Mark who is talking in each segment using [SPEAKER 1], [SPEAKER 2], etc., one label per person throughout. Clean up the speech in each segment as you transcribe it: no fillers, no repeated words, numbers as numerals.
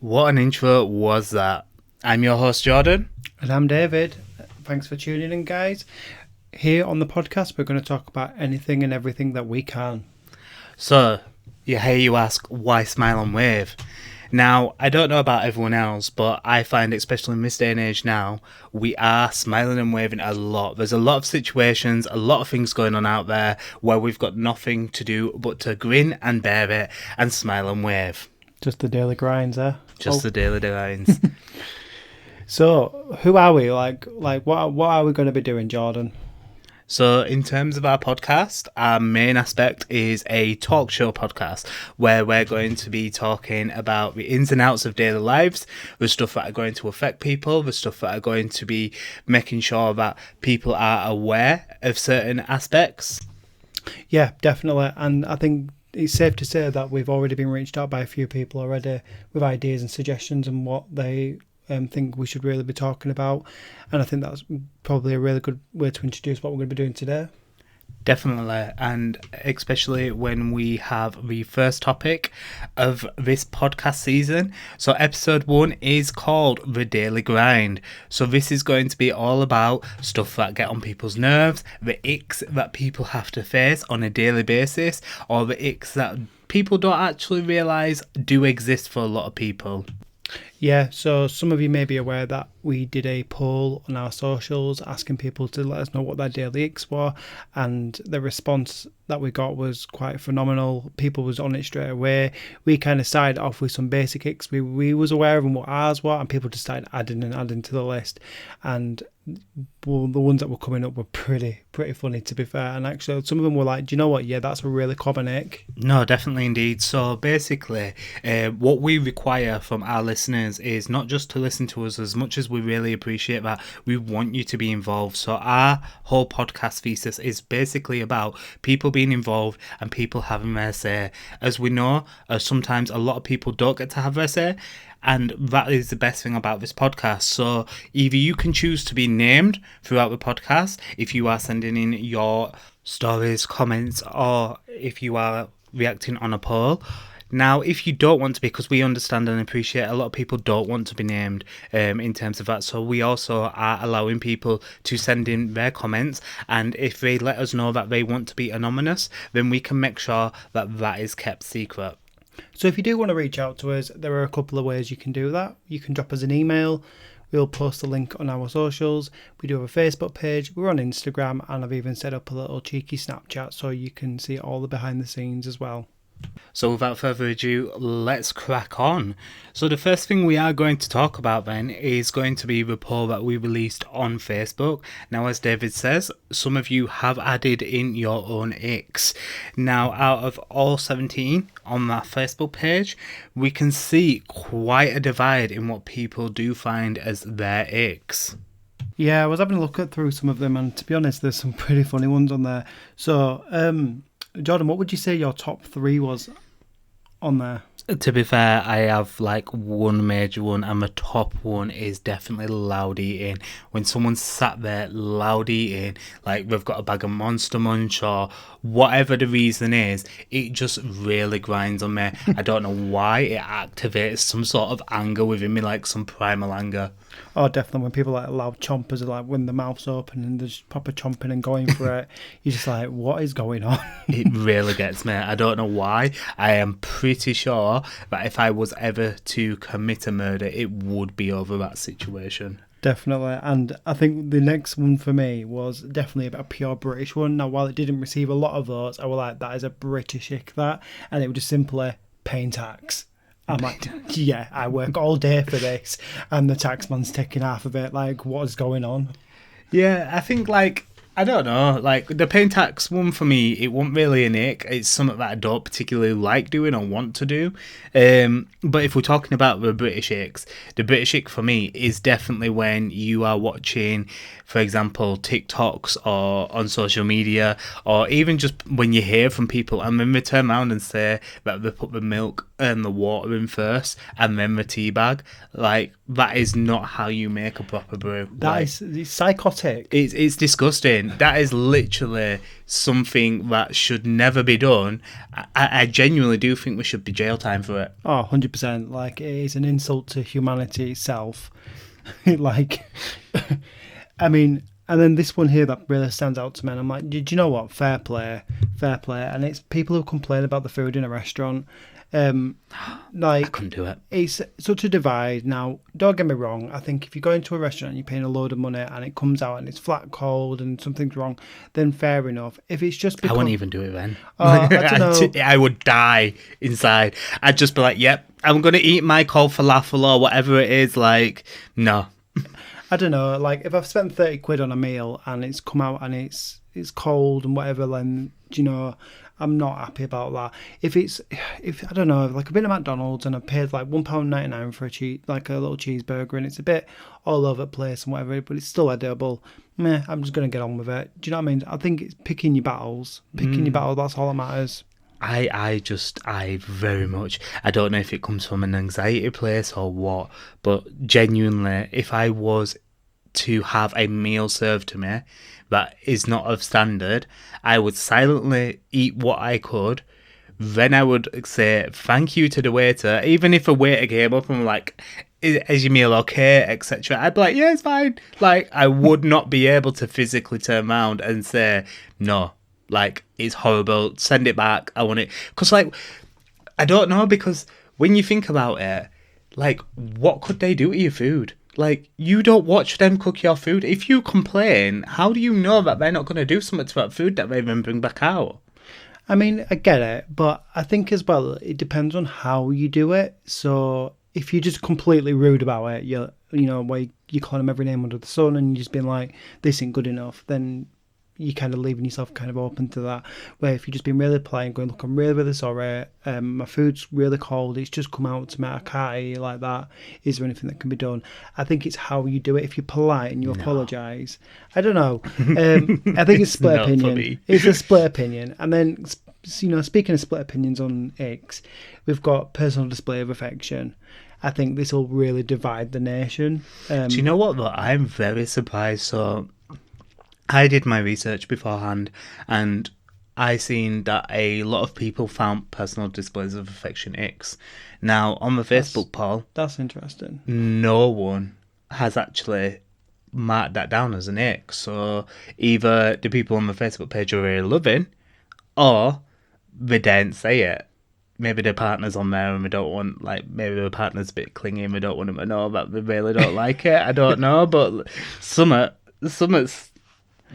[SPEAKER 1] What an intro was that? I'm your host, Jordan.
[SPEAKER 2] And I'm David. Thanks for tuning in, guys. Here on the podcast, we're going to talk about anything and everything that we can.
[SPEAKER 1] So, you hear you ask, why smile and wave? Now, I don't know about everyone else, but I find, especially in this day and age now, we are smiling and waving a lot. There's a lot of situations, a lot of things going on out there where we've got nothing to do but to grin and bear it and smile and wave.
[SPEAKER 2] Just the daily grinds, eh?
[SPEAKER 1] The daily grinds.
[SPEAKER 2] So, who are we? Like, what are we going to be doing, Jordan?
[SPEAKER 1] So in terms of our podcast, our main aspect is a talk show podcast where we're going to be talking about the ins and outs of daily lives, the stuff that are going to affect people, the stuff that are going to be making sure that people are aware of certain aspects.
[SPEAKER 2] Yeah, definitely. And I think it's safe to say that we've already been reached out by a few people already with ideas and suggestions and what they think we should really be talking about, and I think that's probably a really good way to introduce what we're going to be doing today.
[SPEAKER 1] Definitely, and especially when we have the first topic of this podcast season. So episode 1 is called The Daily Grind. So this is going to be all about stuff that get on people's nerves, the icks that people have to face on a daily basis, or the icks that people don't actually realise do exist for a lot of people.
[SPEAKER 2] Yeah, so some of you may be aware that we did a poll on our socials asking people to let us know what their daily icks were, and the response that we got was quite phenomenal. People was on it straight away. We kind of started off with some basic icks we was aware of and what ours were, and people just started adding to the list, and well, the ones that were coming up were pretty funny, to be fair. And actually some of them were like, do you know what, yeah, that's a really common ick.
[SPEAKER 1] No, definitely indeed. So basically what we require from our listeners is not just to listen to us. As much as we really appreciate that, we want you to be involved. So our whole podcast thesis is basically about people being involved and people having their say. As we know, sometimes a lot of people don't get to have their say, and that is the best thing about this podcast. So either you can choose to be named throughout the podcast if you are sending in your stories, comments, or if you are reacting on a poll. Now, if you don't want to be, because we understand and appreciate a lot of people don't want to be named in terms of that, so we also are allowing people to send in their comments, and if they let us know that they want to be anonymous, then we can make sure that that is kept secret.
[SPEAKER 2] So if you do want to reach out to us, there are a couple of ways you can do that. You can drop us an email. We'll post the link on our socials. We do have a Facebook page. We're on Instagram, and I've even set up a little cheeky Snapchat so you can see all the behind the scenes as well.
[SPEAKER 1] So without further ado, let's crack on. So the first thing we are going to talk about then is going to be the poll that we released on Facebook. Now, as David says, some of you have added in your own icks. Now, out of all 17 on that Facebook page, we can see quite a divide in what people do find as their icks.
[SPEAKER 2] Yeah, I was having a look through some of them, and to be honest, there's some pretty funny ones on there. So, Jordan, what would you say your top 3 was on there?
[SPEAKER 1] To be fair, I have like one major one, and the top one is definitely loud eating. When someone's sat there loud eating, like they've got a bag of Monster Munch or whatever the reason is, it just really grinds on me. I don't know why. It activates some sort of anger within me, like some primal anger.
[SPEAKER 2] Oh, definitely. When people like loud chompers are like when the mouth's open and there's proper chomping and going for it, you're just like, what is going on?
[SPEAKER 1] It really gets me. I don't know why. I am pretty sure that if I was ever to commit a murder, it would be over that situation.
[SPEAKER 2] Definitely. And I think the next one for me was definitely a pure British one. Now, while it didn't receive a lot of votes, I was like, that is a British ick, that. And it was just simply paying tax. I'm like, yeah, I work all day for this, and the taxman's taking half of it. Like, what is going on?
[SPEAKER 1] Yeah, I think, like, I don't know, like, the paying tax one for me, it wasn't really an ick. It's something that I don't particularly like doing or want to do. But if we're talking about the British icks, the British ick for me is definitely when you are watching, for example, TikToks or on social media, or even just when you hear from people and then they turn around and say that they put the milk the water in first and then the tea bag. Like, that is not how you make a proper brew.
[SPEAKER 2] It's psychotic.
[SPEAKER 1] It's disgusting. That is literally something that should never be done. I genuinely do think there should be jail time for it.
[SPEAKER 2] Oh, 100%. Like, it is an insult to humanity itself. Like, I mean, and then this one here that really stands out to me, and I'm like, do you know what? Fair play. And it's people who complain about the food in a restaurant. Like,
[SPEAKER 1] I couldn't do it.
[SPEAKER 2] It's such a divide. Now, don't get me wrong. I think if you go into a restaurant and you're paying a load of money and it comes out and it's flat cold and something's wrong, then fair enough. If it's just because...
[SPEAKER 1] I wouldn't even do it then.
[SPEAKER 2] I don't know.
[SPEAKER 1] I would die inside. I'd just be like, yep, I'm going to eat my cold falafel or whatever it is. Like, no.
[SPEAKER 2] I don't know. Like, if I've spent 30 quid on a meal and it's come out and it's cold and whatever, then, you know, I'm not happy about that. If I don't know, like, I've been at McDonald's and I paid like £1.99 for a little cheeseburger and it's a bit all over the place and whatever, but it's still edible. I'm just going to get on with it. Do you know what I mean? I think it's picking your battles. That's all that matters.
[SPEAKER 1] I very much, I don't know if it comes from an anxiety place or what, but genuinely, if I was to have a meal served to me that is not of standard, I would silently eat what I could. Then I would say thank you to the waiter, even if a waiter came up and were like, is your meal okay, etc. I'd be like, yeah, it's fine. Like, I would not be able to physically turn around and say, no, like, it's horrible, send it back, I want it. Because, like, I don't know, because when you think about it, like, what could they do to your food? Like, you don't watch them cook your food. If you complain, how do you know that they're not going to do something to that food that they then bring back out?
[SPEAKER 2] I mean, I get it, but I think as well, it depends on how you do it. So if you're just completely rude about it, you know, where you call them every name under the sun and you're just being like, this ain't good enough, then you're kind of leaving yourself kind of open to that. Where if you're just being really polite and going, look, I'm really, really sorry, my food's really cold, it's just come out to me, I can't eat like that, is there anything that can be done? I think it's how you do it. If you're polite and you apologise, I don't know. I think it's split opinion. It's a split opinion. And then, you know, speaking of split opinions on Icks, we've got personal display of affection. I think this will really divide the nation.
[SPEAKER 1] Do you know what, though? I'm very surprised. So I did my research beforehand and I seen that a lot of people found personal displays of affection icks. Now, on the Facebook poll...
[SPEAKER 2] That's interesting.
[SPEAKER 1] No one has actually marked that down as an ick. So either the people on the Facebook page are really loving or they don't say it. Maybe their partner's on there and we don't want, like, maybe their partner's a bit clingy and we don't want them to know that they really don't like it. I don't know, but something's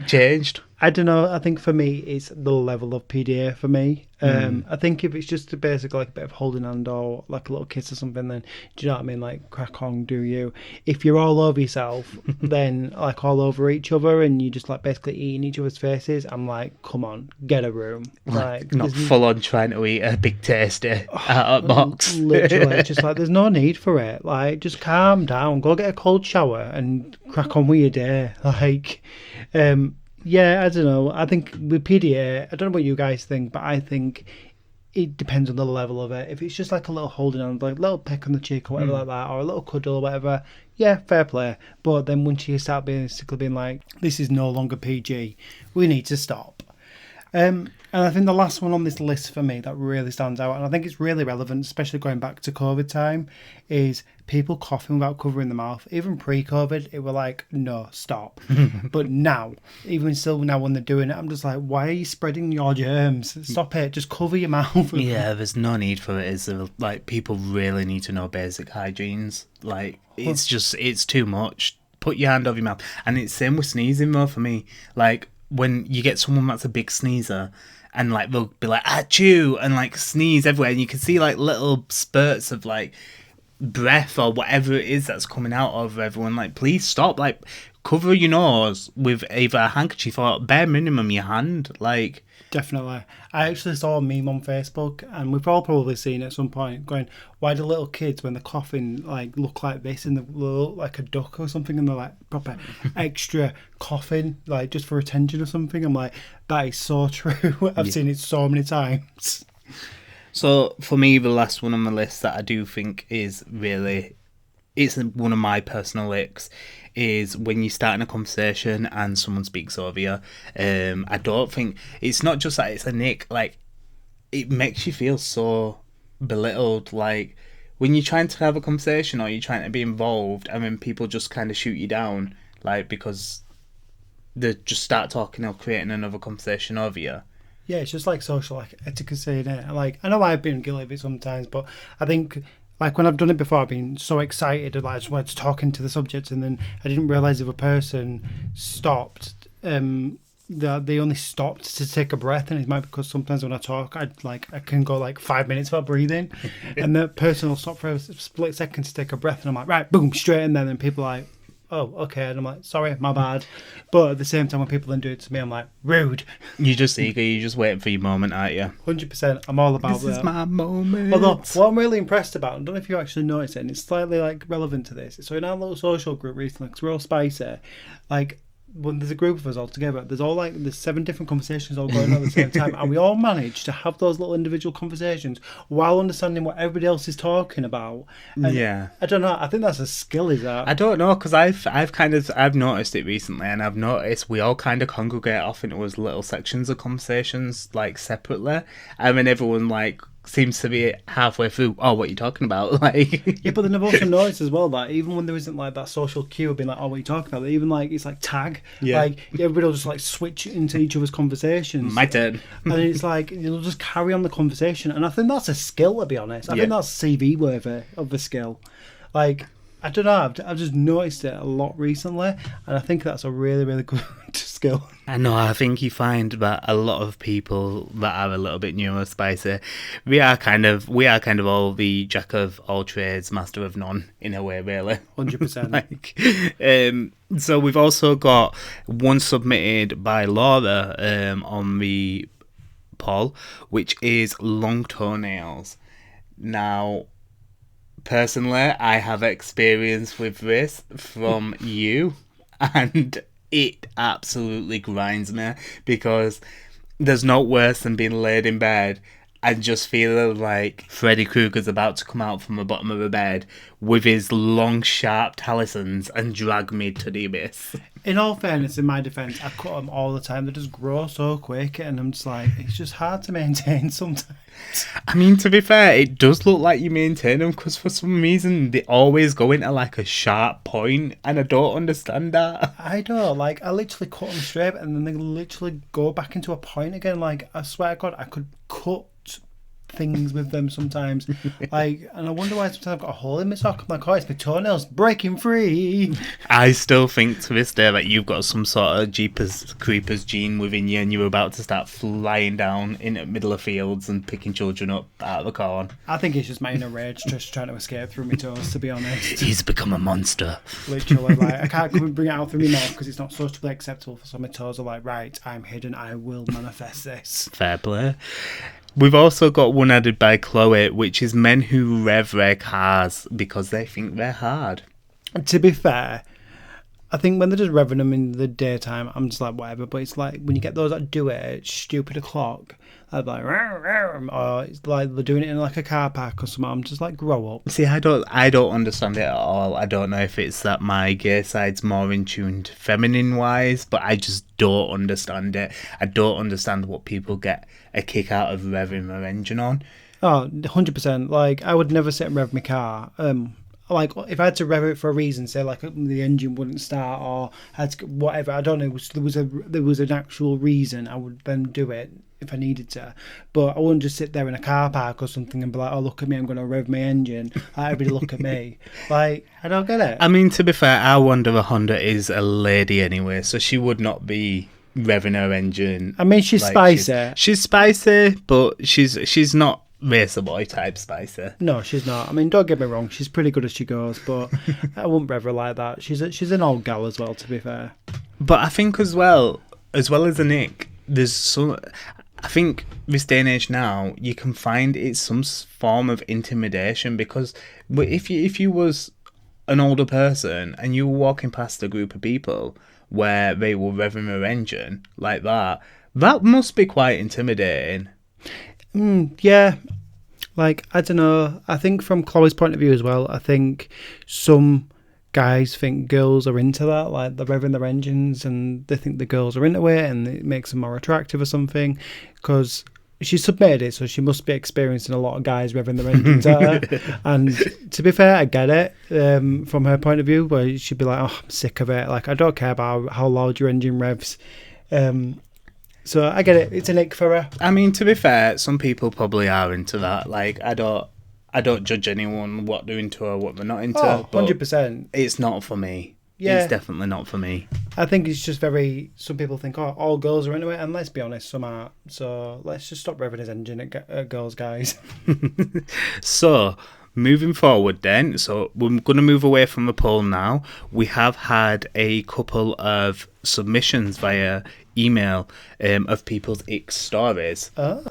[SPEAKER 1] changed.
[SPEAKER 2] I don't know. I think for me, it's the level of PDA for me. I think if it's just basically like a bit of holding hand or like a little kiss or something, then do you know what I mean? Like, crack on, do you? If you're all over yourself, then like all over each other and you just like basically eating each other's faces, I'm like, come on, get a room. Like,
[SPEAKER 1] not full on trying to eat a big tasty out of box.
[SPEAKER 2] Literally, just like, there's no need for it. Like, just calm down, go get a cold shower and crack on with your day. Like, yeah, I don't know. I think with PDA, I don't know what you guys think, but I think it depends on the level of it. If it's just like a little holding on, like a little peck on the cheek or whatever like that, or a little cuddle or whatever, yeah, fair play. But then once you start basically being like, this is no longer PG, we need to stop. And I think the last one on this list for me that really stands out, and I think it's really relevant, especially going back to COVID time, is people coughing without covering the mouth. Even pre-COVID, it were like, no, stop. But now, even still now when they're doing it, I'm just like, why are you spreading your germs? Stop it. Just cover your mouth.
[SPEAKER 1] Yeah, there's no need for it. Is there? Like, people really need to know basic hygienes. Like, it's too much. Put your hand over your mouth. And it's same with sneezing though for me. Like, when you get someone that's a big sneezer and like they'll be like achoo and like sneeze everywhere and you can see like little spurts of like breath or whatever it is that's coming out of everyone, like, please stop. Like, cover your nose with either a handkerchief or bare minimum your hand. Like,
[SPEAKER 2] definitely. I actually saw a meme on Facebook, and we've all probably seen it at some point, going, why do little kids, when they're coughing, like, look like this and they look like a duck or something, and they're like proper extra coughing, like, just for attention or something? I'm like, that is so true. I've seen it so many times.
[SPEAKER 1] So for me, the last one on the list that I do think is really, it's one of my personal icks, is when you start in a conversation and someone speaks over you. I don't think it's not just that it's a nick. Like, it makes you feel so belittled. Like, when you're trying to have a conversation or you're trying to be involved, and then people just kind of shoot you down, like, because they just start talking or creating another conversation over you.
[SPEAKER 2] Yeah, it's just like social like etiquette, innit? Like, I know I've been guilty of it sometimes, but I think like when I've done it before, I've been so excited, like I just wanted to talk into the subject, and then I didn't realise if a person stopped. They only stopped to take a breath, and it might be because sometimes when I talk, I can go like 5 minutes without breathing, and the person will stop for a split second to take a breath, and I'm like, right, boom, straight in there, and people are like, oh, okay, and I'm like, sorry, my bad. But at the same time, when people then do it to me, I'm like, rude.
[SPEAKER 1] You're just eager, you're just waiting for your moment, aren't you?
[SPEAKER 2] 100%, I'm all about that.
[SPEAKER 1] This is my moment.
[SPEAKER 2] Although, what I'm really impressed about, I don't know if you actually noticed it, and it's slightly like relevant to this. So in our little social group recently, because we're all spicy, like when there's a group of us all together, there's 7 different conversations all going on at the same time, and we all manage to have those little individual conversations while understanding what everybody else is talking about. And
[SPEAKER 1] yeah,
[SPEAKER 2] I don't know. I think that's a skill. Is that?
[SPEAKER 1] I don't know, because I've noticed it recently, and I've noticed we all kind of congregate off into those little sections of conversations, like separately, and then everyone like seems to be halfway through. Oh, what are you talking about? Like,
[SPEAKER 2] yeah, but then I've also noticed as well that even when there isn't like that social cue of being like, oh, what are you talking about? Even like it's like tag, like everybody will just like switch into each other's conversations.
[SPEAKER 1] My turn.
[SPEAKER 2] And it's like you'll just carry on the conversation, and I think that's a skill, to be honest. I think that's CV worthy of the skill. Like, I don't know, I've just noticed it a lot recently, and I think that's a really, really good skill.
[SPEAKER 1] I know, I think you find that a lot of people that are a little bit neurospicy, we are kind of all the jack of all trades, master of none, in a way, really.
[SPEAKER 2] 100%.
[SPEAKER 1] So we've also got one submitted by Laura on the poll, which is long toenails. Now, personally, I have experience with this from you, and it absolutely grinds me, because there's no worse than being laid in bed and just feeling like Freddy Krueger's about to come out from the bottom of the bed with his long, sharp talismans and drag me to the abyss.
[SPEAKER 2] In all fairness, in my defence, I cut them all the time. They just grow so quick, and I'm just like, it's just hard to maintain sometimes.
[SPEAKER 1] I mean, to be fair, it does look like you maintain them, because for some reason they always go into like a sharp point, and I don't understand that.
[SPEAKER 2] I don't, like, I literally cut them straight, and then they literally go back into a point again. Like, I swear to God, I could cut things with them sometimes, like, and I wonder why sometimes I've got a hole in my sock. I'm like, oh, it's my toenails breaking free.
[SPEAKER 1] I still think to this day that you've got some sort of Jeepers Creepers gene within you, and you're about to start flying down in the middle of fields and picking children up out of the corn.
[SPEAKER 2] I think it's just my inner rage just trying to escape through my toes, to be honest.
[SPEAKER 1] He's become a monster.
[SPEAKER 2] Literally, like, I can't bring it out through my mouth because it's not socially acceptable, so my toes are like, right, I'm hidden, I will manifest this.
[SPEAKER 1] Fair play. We've also got one added by Chloe, which is men who rev their cars because they think they're hard.
[SPEAKER 2] To be fair, I think when they're just revving them in the daytime, I'm just like, whatever. But it's like when you get those that do it at stupid o'clock, I'm like, or it's like they're doing it in like a car park or something. I'm just like, grow up.
[SPEAKER 1] See, I don't understand it at all. I don't know if it's that my gay side's more in tune to feminine wise, but I just don't understand it. I don't understand what people get a kick out of revving their engine on.
[SPEAKER 2] Oh, 100%. Like, I would never sit and rev my car. Like, if I had to rev it for a reason, say like the engine wouldn't start, or had to, whatever, I don't know, there was an actual reason, I would then do it if I needed to. But I wouldn't just sit there in a car park or something and be like, oh, look at me, I'm going to rev my engine. Like, everybody look at me. Like, I don't get it.
[SPEAKER 1] I mean, to be fair, our Wonder Honda is a lady anyway, so she would not be revving her engine.
[SPEAKER 2] I mean, she's like, spicy.
[SPEAKER 1] She's spicy, but she's not racer boy type spicy.
[SPEAKER 2] No, she's not. I mean, don't get me wrong, she's pretty good as she goes, but I wouldn't rev her like that. She's an old gal as well, to be fair.
[SPEAKER 1] But I think as well as a Nick, there's some. I think this day and age now, you can find it's some form of intimidation, because if you was an older person and you were walking past a group of people where they were revving their engine like that, that must be quite intimidating.
[SPEAKER 2] Yeah, Like, I don't know. I think from Chloe's point of view as well, I think some guys think girls are into that, like they're revving their engines and they think the girls are into it and it makes them more attractive or something. Because she submitted it, so she must be experiencing a lot of guys revving their engines at her. And to be fair, I get it from her point of view, where she'd be like, oh, I'm sick of it. Like, I don't care about how loud your engine revs. So I get it. It's an ick for her.
[SPEAKER 1] I mean, to be fair, some people probably are into that. Like, I don't judge anyone what they're into or what they're not into.
[SPEAKER 2] Oh,
[SPEAKER 1] but
[SPEAKER 2] 100%.
[SPEAKER 1] It's not for me.
[SPEAKER 2] Yeah.
[SPEAKER 1] It's definitely not for me.
[SPEAKER 2] I think it's just very... Some people think, oh, all girls are into it, and let's be honest, some aren't. So let's just stop revving his engine at girls, guys.
[SPEAKER 1] So, moving forward then, so we're going to move away from the poll now. We have had a couple of submissions via email of people's ick stories.
[SPEAKER 2] Oh.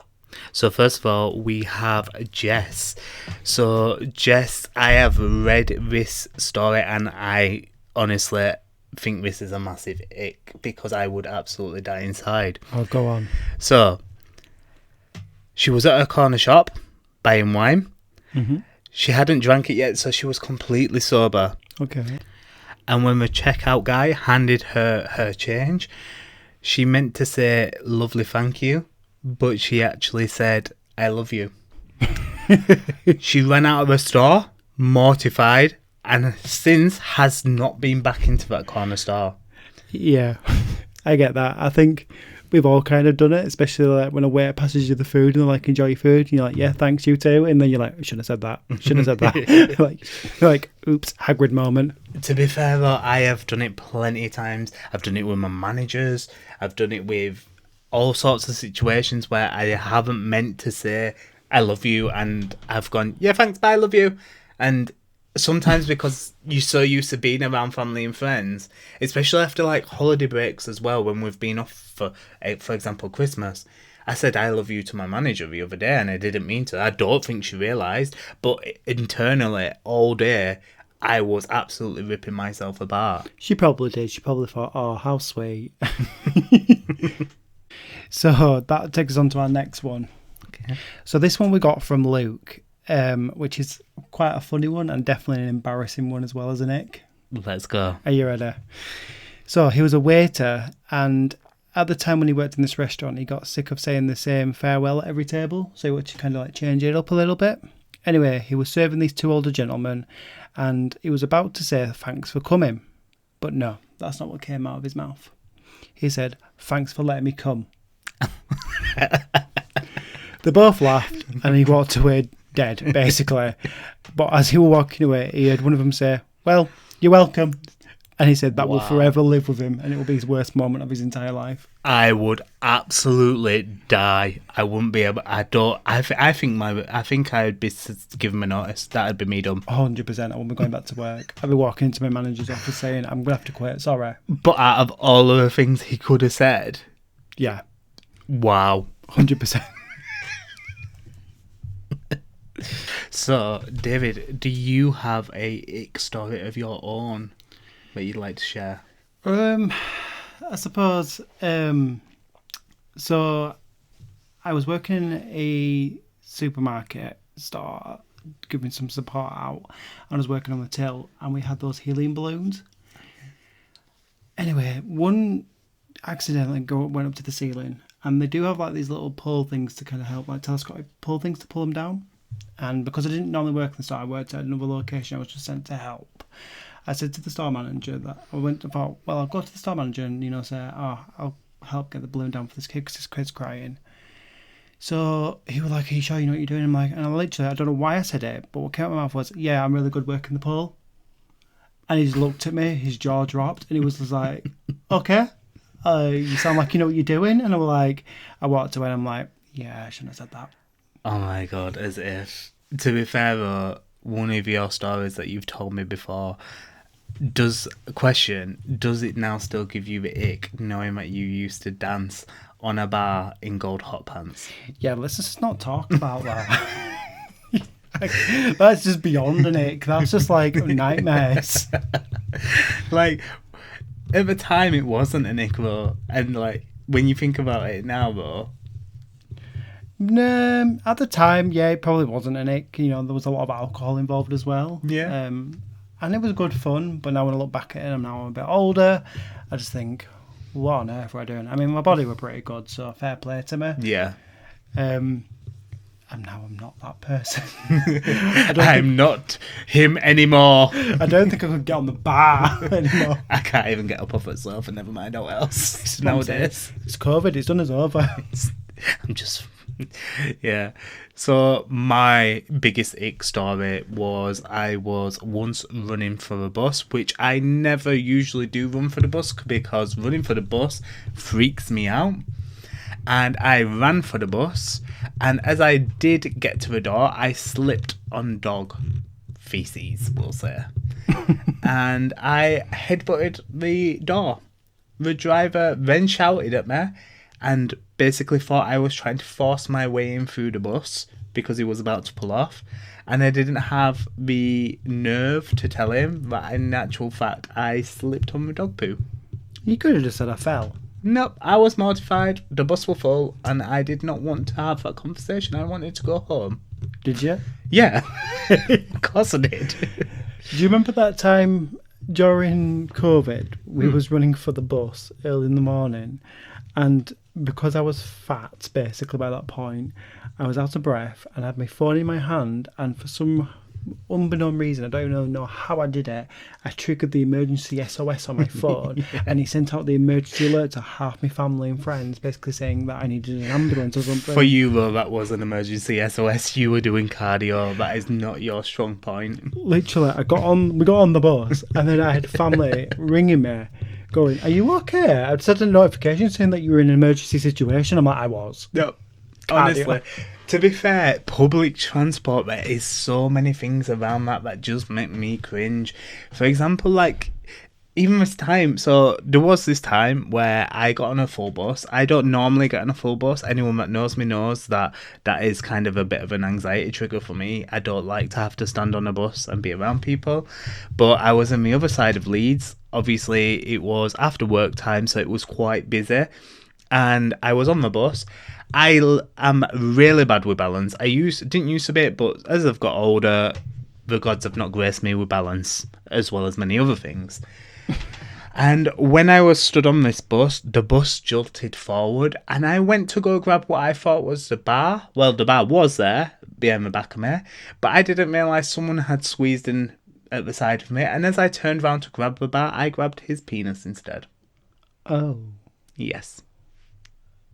[SPEAKER 1] So first of all, we have Jess. So Jess, I have read this story and I honestly think this is a massive ick because I would absolutely die inside.
[SPEAKER 2] Oh, go on.
[SPEAKER 1] So, she was at a corner shop buying wine.
[SPEAKER 2] Mm-hmm.
[SPEAKER 1] She hadn't drank it yet, so she was completely sober.
[SPEAKER 2] Okay.
[SPEAKER 1] And when the checkout guy handed her change, she meant to say, lovely, thank you. But she actually said, I love you. She ran out of the store, mortified, and since has not been back into that corner store.
[SPEAKER 2] Yeah, I get that. I think we've all kind of done it, especially like when a waiter passes you the food and they're like, enjoy your food. And you're like, yeah, thanks, you too. And then you're like, I shouldn't have said that. Shouldn't have said that. like, oops, Hagrid moment.
[SPEAKER 1] To be fair though, I have done it plenty of times. I've done it with my managers. I've done it with all sorts of situations where I haven't meant to say I love you and I've gone, yeah, thanks, bye, I love you. And sometimes because you're so used to being around family and friends, especially after like holiday breaks as well, when we've been off for example, Christmas, I said I love you to my manager the other day and I didn't mean to. I don't think she realised, but internally all day I was absolutely ripping myself apart.
[SPEAKER 2] She probably did. She probably thought, oh, how sweet. So that takes us on to our next one.
[SPEAKER 1] Okay.
[SPEAKER 2] So this one we got from Luke, which is quite a funny one and definitely an embarrassing one as well as an ick.
[SPEAKER 1] Let's go.
[SPEAKER 2] Are you ready? So he was a waiter, and at the time when he worked in this restaurant, he got sick of saying the same farewell at every table, so he wanted to kind of like change it up a little bit. Anyway, he was serving these two older gentlemen, and he was about to say thanks for coming, but no, that's not what came out of his mouth. He said, thanks for letting me come. They both laughed and he walked away dead, basically. But as he was walking away, he heard one of them say, well, you're welcome. And he said that will forever live with him and it will be his worst moment of his entire life.
[SPEAKER 1] I would absolutely die. I wouldn't be able. I think I'd be giving him a notice. That'd be me done.
[SPEAKER 2] 100%. I wouldn't be going back to work. I'd be walking into my manager's office saying, I'm going to have to quit. Sorry.
[SPEAKER 1] But out of all of the things he could have said,
[SPEAKER 2] yeah.
[SPEAKER 1] Wow.
[SPEAKER 2] 100%.
[SPEAKER 1] So, David, do you have a ick story of your own that you'd like to share?
[SPEAKER 2] I suppose. So, I was working in a supermarket store, giving some support out, and I was working on the till, and we had those helium balloons. Anyway, one accidentally went up to the ceiling, and they do have like these little pull things to kind of help, like telescopic pull things to pull them down. And because I didn't normally work in the store, I worked at another location, I was just sent to help. I said to the store manager that I thought, well, I'll go to the store manager and, say, oh, I'll help get the balloon down for this kid because this kid's crying. So he was like, are you sure you know what you're doing? I'm like, and I don't know why I said it, but what came out of my mouth was, yeah, I'm really good working the pull. And he just looked at me, his jaw dropped, and he was just like, okay, you sound like you know what you're doing. And I walked away and I'm like, yeah, I shouldn't have said that.
[SPEAKER 1] Oh my God, as if. To be fair though, one of your stories that you've told me before, does it now still give you the ick knowing that you used to dance on a bar in gold hot pants?
[SPEAKER 2] Yeah, let's just not talk about that. That's just beyond an ick. That's just like nightmares.
[SPEAKER 1] Like, at the time it wasn't an ick though, and like when you think about it now though,
[SPEAKER 2] At the time, yeah, it probably wasn't an ick. You know, there was a lot of alcohol involved as well.
[SPEAKER 1] Yeah.
[SPEAKER 2] And it was good fun. But now when I look back at it, I'm now a bit older. I just think, what on earth were I doing? I mean, my body were pretty good, so fair play to me.
[SPEAKER 1] Yeah.
[SPEAKER 2] Um, and now I'm not that person. I don't
[SPEAKER 1] I'm not him anymore.
[SPEAKER 2] I don't think I could get on the bar anymore.
[SPEAKER 1] I can't even get up off itself, and never mind what else
[SPEAKER 2] What I'm saying.
[SPEAKER 1] nowadays.
[SPEAKER 2] It's COVID. It's done us over.
[SPEAKER 1] I'm just, yeah. So my biggest ick story was I was once running for a bus, which I never usually do run for the bus because running for the bus freaks me out. And I ran for the bus, and as I did get to the door, I slipped on dog feces, we'll say. And I headbutted the door. The driver then shouted at me and basically thought I was trying to force my way in through the bus because he was about to pull off. And I didn't have the nerve to tell him that in actual fact I slipped on the dog poo.
[SPEAKER 2] You could have just said I fell.
[SPEAKER 1] Nope, I was mortified, the bus was full, and I did not want to have that conversation. I wanted to go home.
[SPEAKER 2] Did you?
[SPEAKER 1] Yeah, of course I did.
[SPEAKER 2] Do you remember that time during COVID? We was running for the bus early in the morning, and because I was fat, basically by that point, I was out of breath and I had my phone in my hand, and for some unbeknown reason, I don't really know how I did it, I triggered the emergency SOS on my phone and it sent out the emergency alert to half my family and friends, basically saying that I needed an ambulance or something.
[SPEAKER 1] For you, though, that was an emergency SOS. You were doing cardio. That is not your strong point.
[SPEAKER 2] Literally, we got on the bus and then I had family ringing me going, "Are you okay?" I'd sent a notification saying that you were in an emergency situation. I'm like, I was.
[SPEAKER 1] No, honestly. To be fair, public transport, there is so many things around that just make me cringe. For example, like, even this time, so there was this time where I got on a full bus. I don't normally get on a full bus. Anyone that knows me knows that that is kind of a bit of an anxiety trigger for me. I don't like to have to stand on a bus and be around people. But I was on the other side of Leeds. Obviously, it was after work time, so it was quite busy. And I was on the bus. I am really bad with balance. Didn't used to be, but as I've got older, the gods have not graced me with balance, as well as many other things. And when I was stood on this bus, the bus jolted forward, and I went to go grab what I thought was the bar. Well, the bar was there, behind the back of me, but I didn't realise someone had squeezed in at the side of me, and as I turned round to grab the bar, I grabbed his penis instead.
[SPEAKER 2] Oh.
[SPEAKER 1] Yes.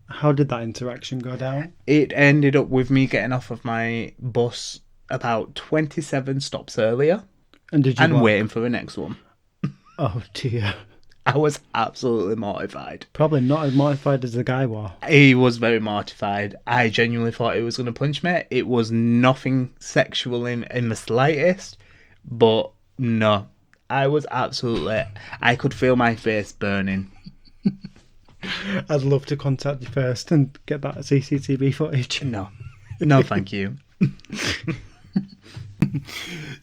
[SPEAKER 2] How did that interaction go down?
[SPEAKER 1] It ended up with me getting off of my bus about 27 stops earlier
[SPEAKER 2] And
[SPEAKER 1] waiting for the next one.
[SPEAKER 2] Oh dear.
[SPEAKER 1] I was absolutely mortified.
[SPEAKER 2] Probably not as mortified as the guy was.
[SPEAKER 1] He was very mortified. I genuinely thought he was going to punch me. It was nothing sexual in the slightest, but no. I was absolutely... I could feel my face burning.
[SPEAKER 2] I'd love to contact you first and get that CCTV footage.
[SPEAKER 1] No. No, thank you.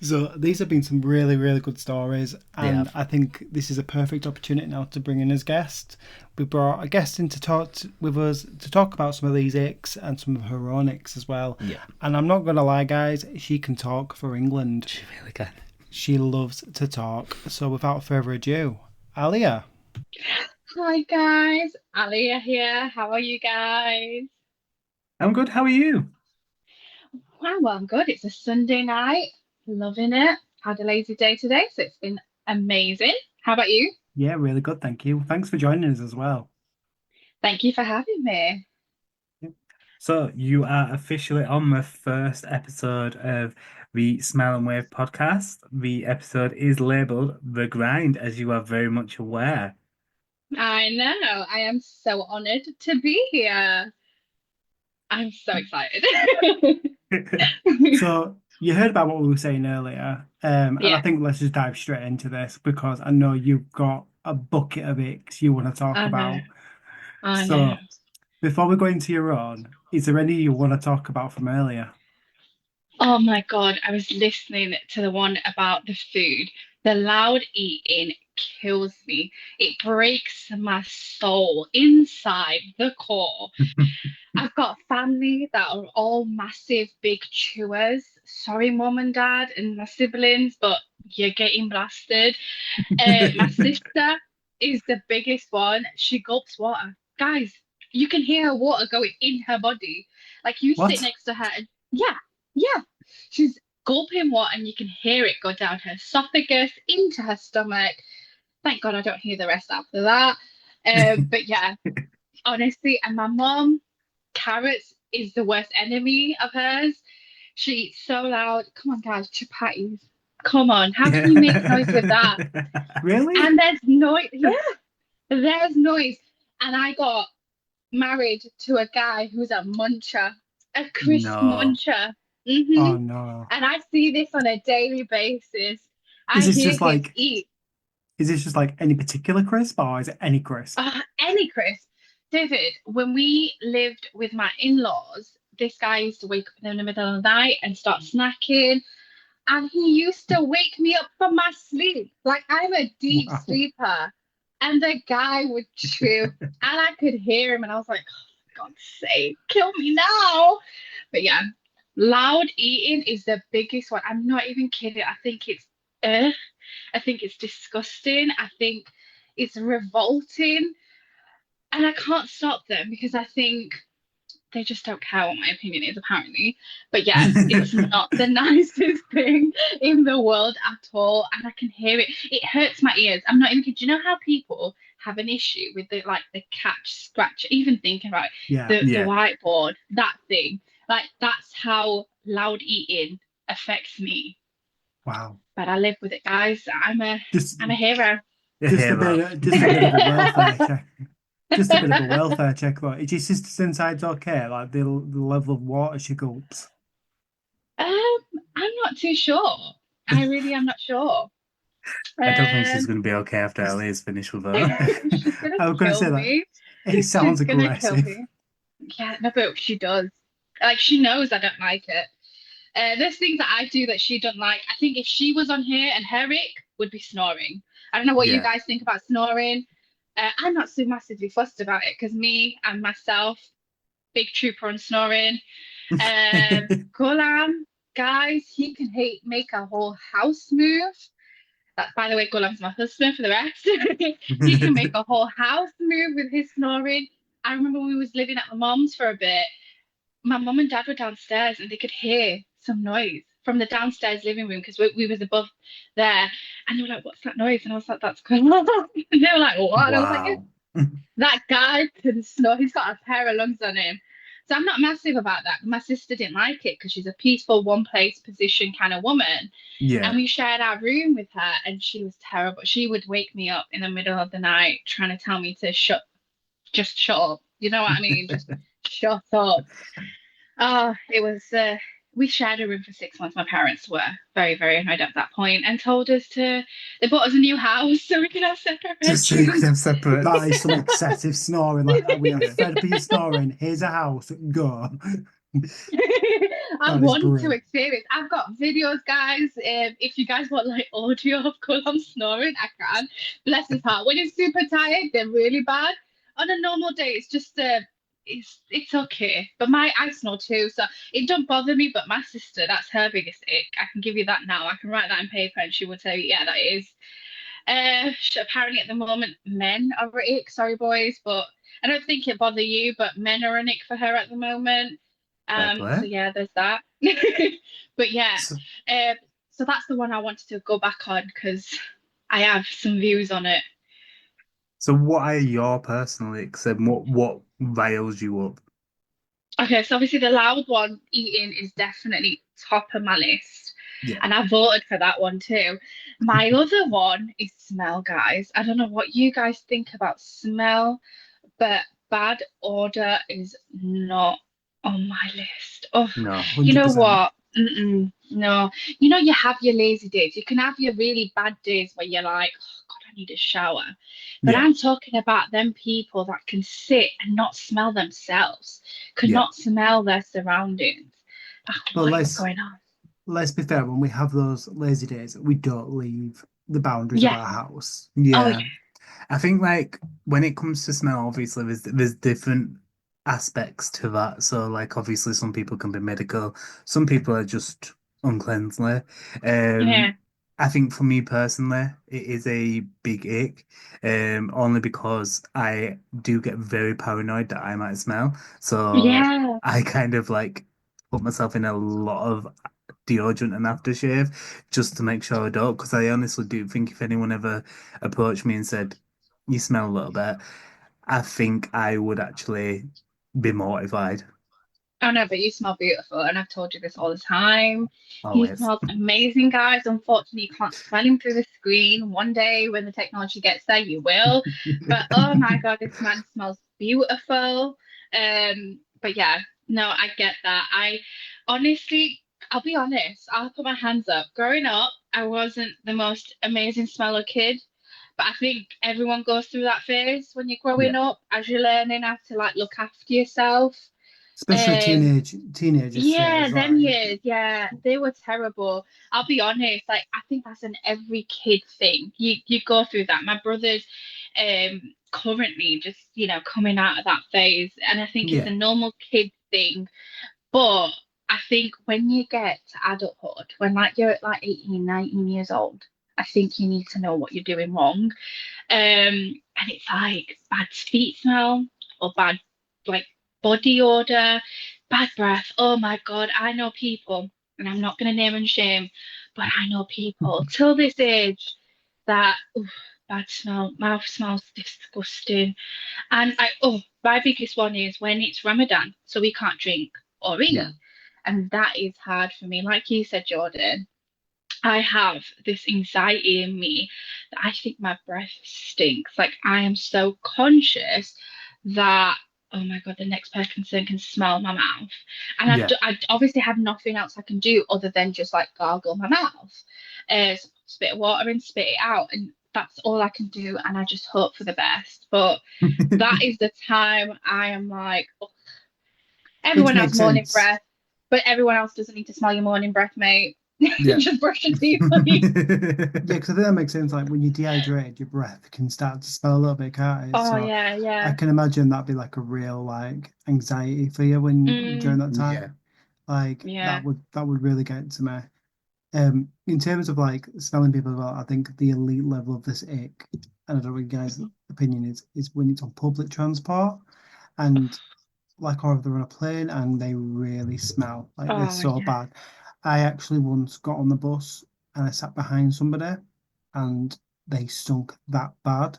[SPEAKER 2] So these have been some really, really good stories, and
[SPEAKER 1] Yeah.
[SPEAKER 2] I think this is a perfect opportunity now to bring in his guest. We brought a guest in to talk with us to talk about some of these icks and some of her own icks as well.
[SPEAKER 1] Yeah.
[SPEAKER 2] And I'm not going to lie, guys, she can talk for England.
[SPEAKER 1] She really can.
[SPEAKER 2] She loves to talk. So without further ado, Aliyah.
[SPEAKER 3] Hi guys, Aliyah here. How are you guys?
[SPEAKER 1] I'm good. How are you?
[SPEAKER 3] Wow, well, I'm good. It's a Sunday night. Loving it. Had a lazy day today, so it's been amazing. How about you?
[SPEAKER 2] Yeah, really good, thank you. Thanks for joining us as well.
[SPEAKER 3] Thank you for having me.
[SPEAKER 1] So you are officially on the first episode of the Smile and Wave podcast. The episode is labelled The Grind, as you are very much aware.
[SPEAKER 3] I know. I am so honoured to be here. I'm so excited.
[SPEAKER 2] So you heard about what we were saying earlier, and I
[SPEAKER 3] Yeah.
[SPEAKER 2] think let's just dive straight into this because I know you've got a bucket of icks you want to talk
[SPEAKER 3] I
[SPEAKER 2] about.
[SPEAKER 3] know. I
[SPEAKER 2] So
[SPEAKER 3] know.
[SPEAKER 2] before we go into your own, is there any you want to talk about from earlier?
[SPEAKER 3] Oh my God, I was listening to the one about the food. The loud eating kills me. It breaks my soul inside the core. I've got family that are all massive big chewers. Sorry, mom and dad and my siblings, but you're getting blasted. My sister is the biggest one. She gulps water. Guys, you can hear her water going in her body. Like you sit
[SPEAKER 4] What?
[SPEAKER 3] next to her and yeah, yeah. She's gulping water and you can hear it go down her esophagus, into her stomach. Thank God I don't hear the rest after that. But yeah, honestly, and my mom, carrots is the worst enemy of hers. She eats so loud. Come on, guys, chapatis. Come on, how can you make noise with that?
[SPEAKER 4] Really?
[SPEAKER 3] And there's noise. Yeah, there's noise. And I got married to a guy who's a muncher, a crisp
[SPEAKER 1] No.
[SPEAKER 3] muncher.
[SPEAKER 4] Oh
[SPEAKER 3] hmm
[SPEAKER 4] no.
[SPEAKER 3] And I see this on a daily basis.
[SPEAKER 4] Is
[SPEAKER 3] I
[SPEAKER 4] this
[SPEAKER 3] hear
[SPEAKER 4] just
[SPEAKER 3] him
[SPEAKER 4] like
[SPEAKER 3] eat
[SPEAKER 4] is this just like any particular crisp or is it any crisp?
[SPEAKER 3] any crisp. David, when we lived with my in-laws, this guy used to wake up in the middle of the night and start snacking. And he used to wake me up from my sleep. Like I'm a deep
[SPEAKER 4] Wow.
[SPEAKER 3] sleeper. And the guy would chew, and I could hear him, and I was like, oh, for God's sake, kill me now. But yeah, loud eating is the biggest one. I'm not even kidding. I think it's I think it's disgusting. I think it's revolting. And I can't stop them because I think they just don't care what my opinion is, apparently. But yeah, it's not the nicest thing in the world at all. And I can hear it. It hurts my ears. I'm not even kidding. Do you know how people have an issue with the catch, scratch, even thinking about it,
[SPEAKER 4] Yeah.
[SPEAKER 3] the
[SPEAKER 1] Yeah.
[SPEAKER 3] whiteboard, that thing. Like that's how loud eating affects me.
[SPEAKER 4] Wow.
[SPEAKER 3] But I live with it, guys.
[SPEAKER 4] Just
[SPEAKER 3] I'm a hero.
[SPEAKER 1] A hero.
[SPEAKER 4] just a bit of a welfare check. Just a bit of a welfare check. But is your sister's insides okay? Like the level of water she gulps.
[SPEAKER 3] I'm not too sure. I really am not sure.
[SPEAKER 1] I don't think she's
[SPEAKER 3] Um,
[SPEAKER 1] going to be okay after
[SPEAKER 4] It's-
[SPEAKER 1] Aliyah's finished with her.
[SPEAKER 3] she's gonna
[SPEAKER 4] I was going to
[SPEAKER 3] kill
[SPEAKER 4] say that
[SPEAKER 3] me.
[SPEAKER 4] it
[SPEAKER 3] She's
[SPEAKER 4] sounds
[SPEAKER 3] gonna kill
[SPEAKER 4] aggressive.
[SPEAKER 3] me. Yeah, no, but she does. Like she knows I don't like it. There's things that I do that she don't like. I think if she was on here and her ick would be snoring. I don't know what you
[SPEAKER 1] Yeah.
[SPEAKER 3] guys think about snoring. I'm not so massively fussed about it because me and myself, big trooper on snoring. Golam, guys, he can make a whole house move. That, by the way, Golam's my husband for the rest. He can make a whole house move with his snoring. I remember we was living at my mom's for a bit. My mom and dad were downstairs and they could hear some noise from the downstairs living room because we was above there. And they were like, "What's that noise?" And I was like, "That's Golam." And they were like, "What?" And I was like, "Yeah,
[SPEAKER 1] Wow.
[SPEAKER 3] that guy can snore. He's got a pair of lungs on him." So I'm not massive about that. My sister didn't like it because she's a peaceful, one place position kind of woman. And
[SPEAKER 1] Yeah.
[SPEAKER 3] we shared our room with her, and she was terrible. She would wake me up in the middle of the night trying to tell me to just shut up. You know what I mean? Just shut up. Oh, it was. We shared a room for 6 months. My parents were very, very annoyed at that point and told us to. They bought us a new house so we could have separate
[SPEAKER 1] Just so you could
[SPEAKER 3] bedrooms.
[SPEAKER 1] have separate.
[SPEAKER 4] That is some excessive snoring. Like we are
[SPEAKER 1] Yeah.
[SPEAKER 4] fed up of you snoring. Here's a house. Go.
[SPEAKER 3] I
[SPEAKER 4] That is
[SPEAKER 3] want to
[SPEAKER 4] brilliant.
[SPEAKER 3] experience. I've got videos, guys. If you guys want like audio of Cullen snoring, I can. Bless his heart. When he's super tired, they're really bad. On a normal day, it's just it's okay. But I snore too, so it don't bother me. But my sister, that's her biggest ick. I can give you that now. I can write that in paper, and she will tell you, yeah, that is. Apparently at the moment, men are an ick. Sorry, boys, but I don't think it bother you. But men are an ick for her at the moment.
[SPEAKER 1] Fair play.
[SPEAKER 3] So yeah, there's that. But yeah,
[SPEAKER 1] So,
[SPEAKER 3] uh, so that's the one I wanted to go back on because I have some views on it.
[SPEAKER 1] so what are your personal icks and what riles you up?
[SPEAKER 3] Okay, so obviously the loud one, eating, is definitely top of my list.
[SPEAKER 1] Yeah.
[SPEAKER 3] And I voted for that one too. My other one is smell, guys. I don't know what you guys think about smell, but bad odor is not on my list. Oh,
[SPEAKER 1] No.
[SPEAKER 3] you know
[SPEAKER 4] 100%.
[SPEAKER 3] what? No. You know, you have your lazy days. You can have your really bad days where you're like, oh God, I need a shower. But
[SPEAKER 4] Yeah.
[SPEAKER 3] I'm talking about them people that can sit and not smell themselves, could
[SPEAKER 1] Yeah.
[SPEAKER 3] not smell their surroundings. Like,
[SPEAKER 4] But
[SPEAKER 3] what is going on?
[SPEAKER 4] let's be fair, when we have those lazy days, we don't leave the boundaries of
[SPEAKER 3] Yeah.
[SPEAKER 4] our house.
[SPEAKER 3] Oh, yeah.
[SPEAKER 1] Yeah. I think like when it comes to smell, obviously there's different aspects to that. So, like, obviously, some people can be medical, some people are just uncleanly.
[SPEAKER 3] Yeah.
[SPEAKER 1] Um, I think for me personally, it is a big ick, only because I do get very paranoid that I might smell. So,
[SPEAKER 3] Yeah.
[SPEAKER 1] I kind of like put myself in a lot of deodorant and aftershave just to make sure I don't, because I honestly do think if anyone ever approached me and said, "You smell a little bit," I think I would actually be mortified.
[SPEAKER 3] Oh no, but you smell beautiful, and I've told you this all the time. He
[SPEAKER 1] Always.
[SPEAKER 3] smells amazing, guys. Unfortunately, you can't smell him through the screen. One day, when the technology gets there, you will. But oh my God, this man smells beautiful. But yeah, no, I get that. I honestly, I'll be honest, I'll put my hands up. Growing up, I wasn't the most amazing smeller kid. But I think everyone goes through that phase when you're growing
[SPEAKER 1] Yeah.
[SPEAKER 3] up, as you're learning how to like look after yourself.
[SPEAKER 4] Especially
[SPEAKER 3] Um,
[SPEAKER 4] teenagers
[SPEAKER 3] yeah,
[SPEAKER 4] phase,
[SPEAKER 3] them
[SPEAKER 4] like
[SPEAKER 3] years, yeah, they were terrible. I'll be honest, like I think that's an every kid thing. You go through that. My brother's currently just, coming out of that phase, and I think it's a
[SPEAKER 1] Yeah.
[SPEAKER 3] normal kid thing. But I think when you get to adulthood, when like you're at like 18, 19 years old, I think you need to know what you're doing wrong. And it's like bad feet smell or bad like body odor, bad breath. Oh my God, I know people, and I'm not gonna name and shame, but I know people till this age that bad smell, mouth smells disgusting. And my biggest one is when it's Ramadan, so we can't drink or
[SPEAKER 1] Yeah.
[SPEAKER 3] eat. And that is hard for me. Like you said, Jordan, I have this anxiety in me that I think my breath stinks. Like I am so conscious that, oh my God, the next person can smell my mouth. And
[SPEAKER 1] Yeah.
[SPEAKER 3] I obviously have nothing else I can do other than just like gargle my mouth, spit water and spit it out. And that's all I can do. And I just hope for the best. But that is the time I am like, "Oh,
[SPEAKER 4] which
[SPEAKER 3] everyone has
[SPEAKER 4] makes
[SPEAKER 3] morning
[SPEAKER 4] sense.
[SPEAKER 3] breath, but everyone else doesn't need to smell your morning breath, mate.
[SPEAKER 1] Yeah.
[SPEAKER 3] Just brush your teeth, please."
[SPEAKER 4] Yeah, because I think that makes sense. Like when you're dehydrated, your breath can start to smell a little bit, can't it?
[SPEAKER 3] Oh
[SPEAKER 4] So
[SPEAKER 3] yeah,
[SPEAKER 4] I
[SPEAKER 3] yeah.
[SPEAKER 4] can imagine that'd be like a real like anxiety for you when during
[SPEAKER 3] Mm,
[SPEAKER 4] that time.
[SPEAKER 1] Yeah.
[SPEAKER 4] Like
[SPEAKER 3] yeah.
[SPEAKER 4] that would really get to me. In terms of like smelling people as well, I think the elite level of this ick, and I don't know what you guys' opinion is when it's on public transport and like or if they're on a plane and they really smell like they're
[SPEAKER 3] Oh
[SPEAKER 4] so
[SPEAKER 3] yeah.
[SPEAKER 4] bad. I actually once got on the bus and I sat behind somebody and they stunk that bad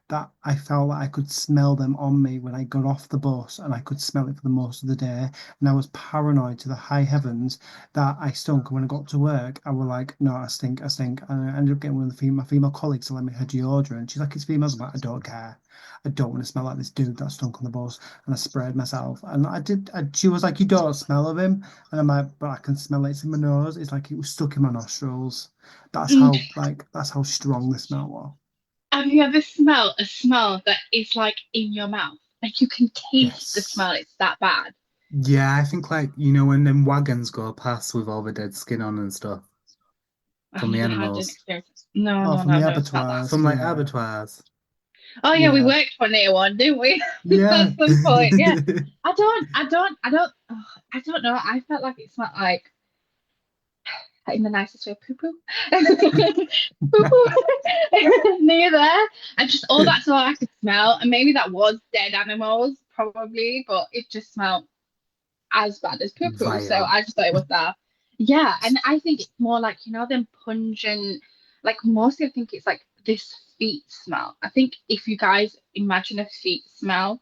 [SPEAKER 4] that I felt like I could smell them on me when I got off the bus and I could smell it for the most of the day. And I was paranoid to the high heavens that I stunk. And when I got to work, I was like, no, I stink, I stink. And I ended up getting one of my female colleagues to let me her deodorant. She's like, it's females. I'm like, I don't care. I don't want to smell like this dude that stunk on the bus. And I sprayed myself. And I did. She was like, you don't smell of him. And I'm like, but I can smell it. It's in my nose. It's like it was stuck in my nostrils.
[SPEAKER 3] Mm.
[SPEAKER 4] That's how strong the smell was.
[SPEAKER 3] Have you ever smelled a smell that is like in your mouth? Like you can taste the
[SPEAKER 4] Yes.
[SPEAKER 3] smell. It's that bad.
[SPEAKER 1] Yeah, I think like, when them wagons go past with all the dead skin on and stuff
[SPEAKER 3] I've
[SPEAKER 1] from the
[SPEAKER 3] never had an
[SPEAKER 1] animals.
[SPEAKER 3] experience. No,
[SPEAKER 4] Oh,
[SPEAKER 3] no,
[SPEAKER 4] from
[SPEAKER 3] no,
[SPEAKER 4] the
[SPEAKER 3] I've never felt that.
[SPEAKER 4] abattoirs.
[SPEAKER 1] From like
[SPEAKER 4] Yeah.
[SPEAKER 1] abattoirs.
[SPEAKER 3] Oh yeah, we
[SPEAKER 4] Yeah.
[SPEAKER 3] worked for near one, didn't we? At
[SPEAKER 4] Yeah.
[SPEAKER 3] some point. Yeah. I don't know. I felt like it smelled like in the nicest way, poo poo. Poo poo near there. And just all that's all I could smell. And maybe that was dead animals, probably, but it just smelled as bad as poo poo. So
[SPEAKER 1] Vile.
[SPEAKER 3] I just thought it was that. Yeah, and I think it's more like, them pungent, like mostly I think it's like this feet smell. I think if you guys imagine a feet smell,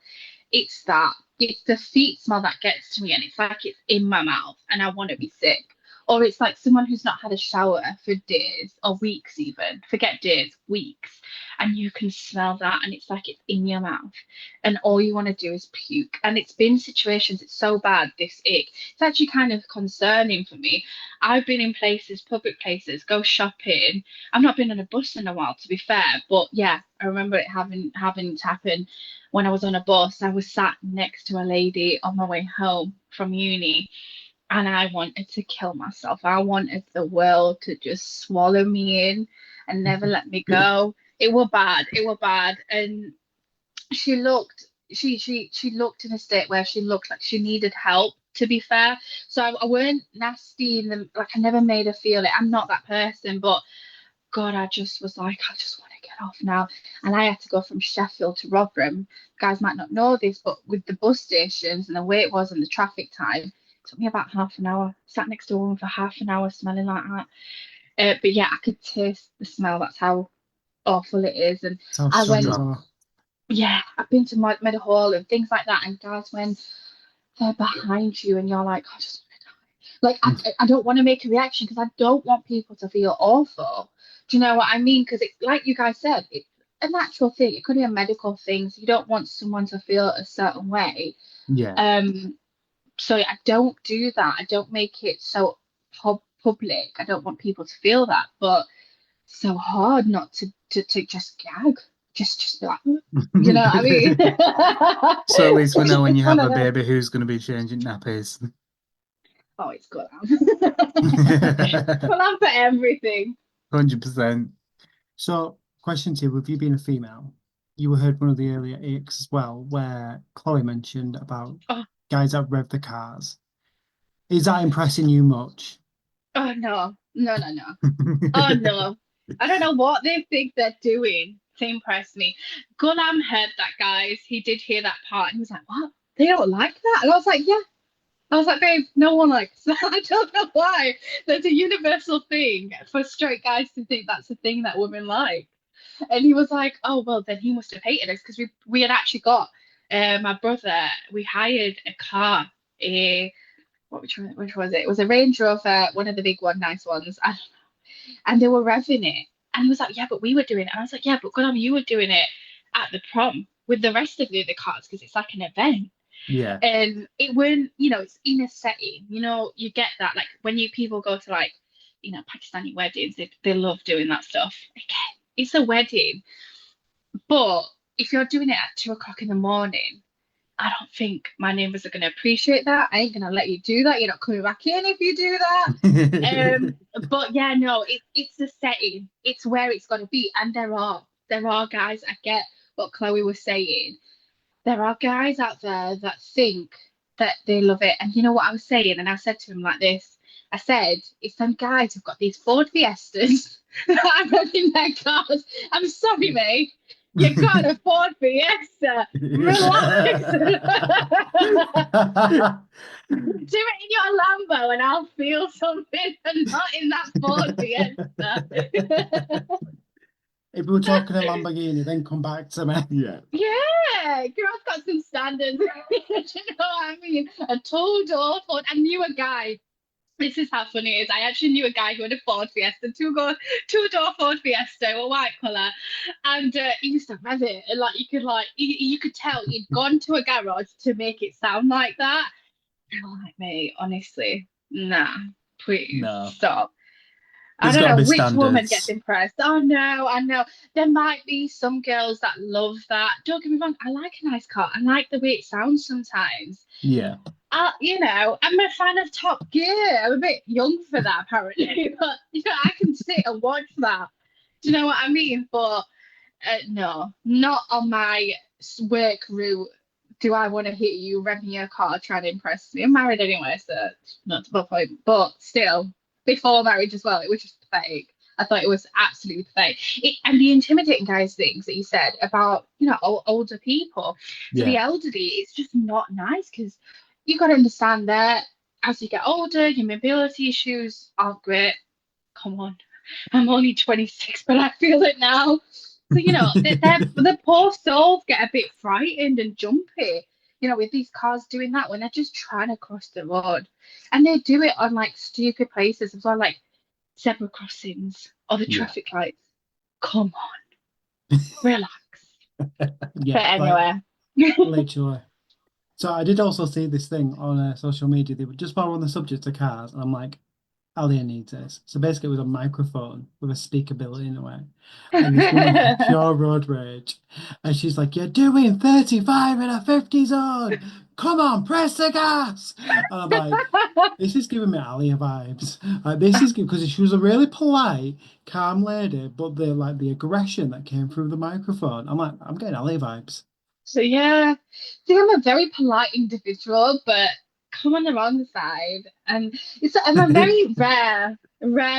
[SPEAKER 3] it's that. It's the feet smell that gets to me, and it's like it's in my mouth, and I want to be sick. Or it's like someone who's not had a shower for days or weeks, even. Forget days, weeks. And you can smell that, and it's like it's in your mouth. And all you want to do is puke. And it's been situations, it's so bad, this ick. It's actually kind of concerning for me. I've been in places, public places, go shopping. I've not been on a bus in a while, to be fair. But yeah, I remember it having to happen when I was on a bus. I was sat next to a lady on my way home from uni, and I wanted to kill myself. I wanted the world to just swallow me in and never let me go. It was bad. It was bad. And she looked, she looked in a state where she looked like she needed help, to be fair. So I weren't nasty in the like I never made her feel it. I'm not that person, but God, I just was like, I just want to get off now. And I had to go from Sheffield to Rotherham. Guys might not know this, but with the bus stations and the way it was and the traffic time, it took me about half an hour. Sat next to a woman for half an hour smelling like that. But yeah, I could taste the smell. That's how awful it is. And
[SPEAKER 4] That's how
[SPEAKER 3] I
[SPEAKER 4] strong
[SPEAKER 3] went,
[SPEAKER 4] as well.
[SPEAKER 3] yeah, I've been to Meadowhall and things like that. And guys, when they're behind you and you're like, I just like I don't want to make a reaction because I don't want people to feel awful. Do you know what I mean? Because it, like you guys said, it's a natural thing. It could be a medical thing, so you don't want someone to feel a certain way.
[SPEAKER 4] Yeah.
[SPEAKER 3] So I don't do that. I don't make it so public. I don't want people to feel that, but it's so hard not to just gag. Just be like, you know what I mean?
[SPEAKER 1] So at least we know when
[SPEAKER 3] It's
[SPEAKER 1] you
[SPEAKER 3] one
[SPEAKER 1] have
[SPEAKER 3] of
[SPEAKER 1] a
[SPEAKER 3] them.
[SPEAKER 1] baby who's going to be changing nappies.
[SPEAKER 3] Oh, it's good. Well, I'm for everything.
[SPEAKER 1] 100%.
[SPEAKER 4] So, question two, with you being a female, you heard one of the earlier icks as well, where Chloe mentioned about
[SPEAKER 3] Oh,
[SPEAKER 4] guys that rev the cars. Is that impressing you much?
[SPEAKER 3] oh no, no, no, no. Oh no. I don't know what they think they're doing to impress me. Gulam heard that, guys. He did hear that part and he was like, what? They don't like that? And I was like, yeah. I was like, babe, no one likes that. I don't know why. There's a universal thing for straight guys to think that's a thing that women like. And he was like, oh, well, then he must have hated us because we had actually got my brother, we hired a car, a which was it? It was a Range Rover, one of the big one, nice ones. And they were revving it. And he was like, yeah, but we were doing it. And I was like, yeah, but good on you were doing it at the prom with the rest of the other cars because it's like an event.
[SPEAKER 4] Yeah.
[SPEAKER 3] And it weren't, you know, it's in a setting. You know, you get that. Like when you people go to like, you know, Pakistani weddings, they love doing that stuff. Again, it's a wedding. But if you're doing it at 2 o'clock in the morning, I don't think my neighbours are going to appreciate that. I ain't going to let you do that. You're not coming back in if you do that. But yeah, no, it's the setting. It's where it's got to be. And there are guys. I get what Chloe was saying. There are guys out there that think that they love it. And you know what I was saying? And I said to him like this. I said, it's some guys who've got these Ford Fiestas that are running their cars. I'm sorry, mate. You can't afford Fiesta. Relax. Do it in your Lambo and I'll feel something and not in that Ford Fiesta.
[SPEAKER 4] If we were talking a Lamborghini, then come back to me.
[SPEAKER 1] Yeah.
[SPEAKER 3] Yeah, girl's got some standards. Do you know what I mean? A two-door Ford. I knew a guy. This is how funny it is. I actually knew a guy who had a Ford Fiesta, two-door Ford Fiesta, a white colour, and he used to rev it. And like you could tell he'd gone to a garage to make it sound like that. I'm like, mate, honestly, nah, please
[SPEAKER 1] No.
[SPEAKER 3] stop. I
[SPEAKER 1] There's
[SPEAKER 3] don't
[SPEAKER 1] got to
[SPEAKER 3] know
[SPEAKER 1] be
[SPEAKER 3] which woman gets
[SPEAKER 1] standards.
[SPEAKER 3] impressed. Oh no, I know. There might be some girls that love that. Don't get me wrong, I like a nice car. I like the way it sounds sometimes.
[SPEAKER 1] Yeah.
[SPEAKER 3] You know, I'm a fan of Top Gear. I'm a bit young for that apparently, but you know, I can sit and watch that. Do you know what I mean? But no, not on my work route. Do I want to hit you revving your car trying to impress me? I'm married anyway, so it's not the point. But still, before marriage as well, it was just pathetic. I thought it was absolutely pathetic. And the intimidating guys things that you said about, you know, older people. For the
[SPEAKER 1] Yeah.
[SPEAKER 3] elderly, it's just not nice because you got to understand that as you get older, your mobility issues aren't great. Come on, I'm only 26, but I feel it now. So, you know, the poor souls get a bit frightened and jumpy, you know, with these cars doing that when they're just trying to cross the road. And they do it on like stupid places as well, like zebra crossings or the
[SPEAKER 1] Yeah.
[SPEAKER 3] traffic lights. Come on, relax.
[SPEAKER 4] Yeah,
[SPEAKER 3] But
[SPEAKER 4] like
[SPEAKER 3] anyway,
[SPEAKER 4] literally. So I did also see this thing on social media. They were just while we're on the subject of cars, and I'm like, Aliyah needs this. So basically, it was a microphone with a speakability in a way, and this woman had pure road rage, and she's like, "You're doing 35 in a 50 zone. Come on, press the gas." And I'm like, this is giving me Aliyah vibes. Like this is because she was a really polite, calm lady, but the aggression that came through the microphone, I'm like, I'm getting Aliyah vibes.
[SPEAKER 3] So yeah, see, I'm a very polite individual, but come on the wrong side, and I'm a very rare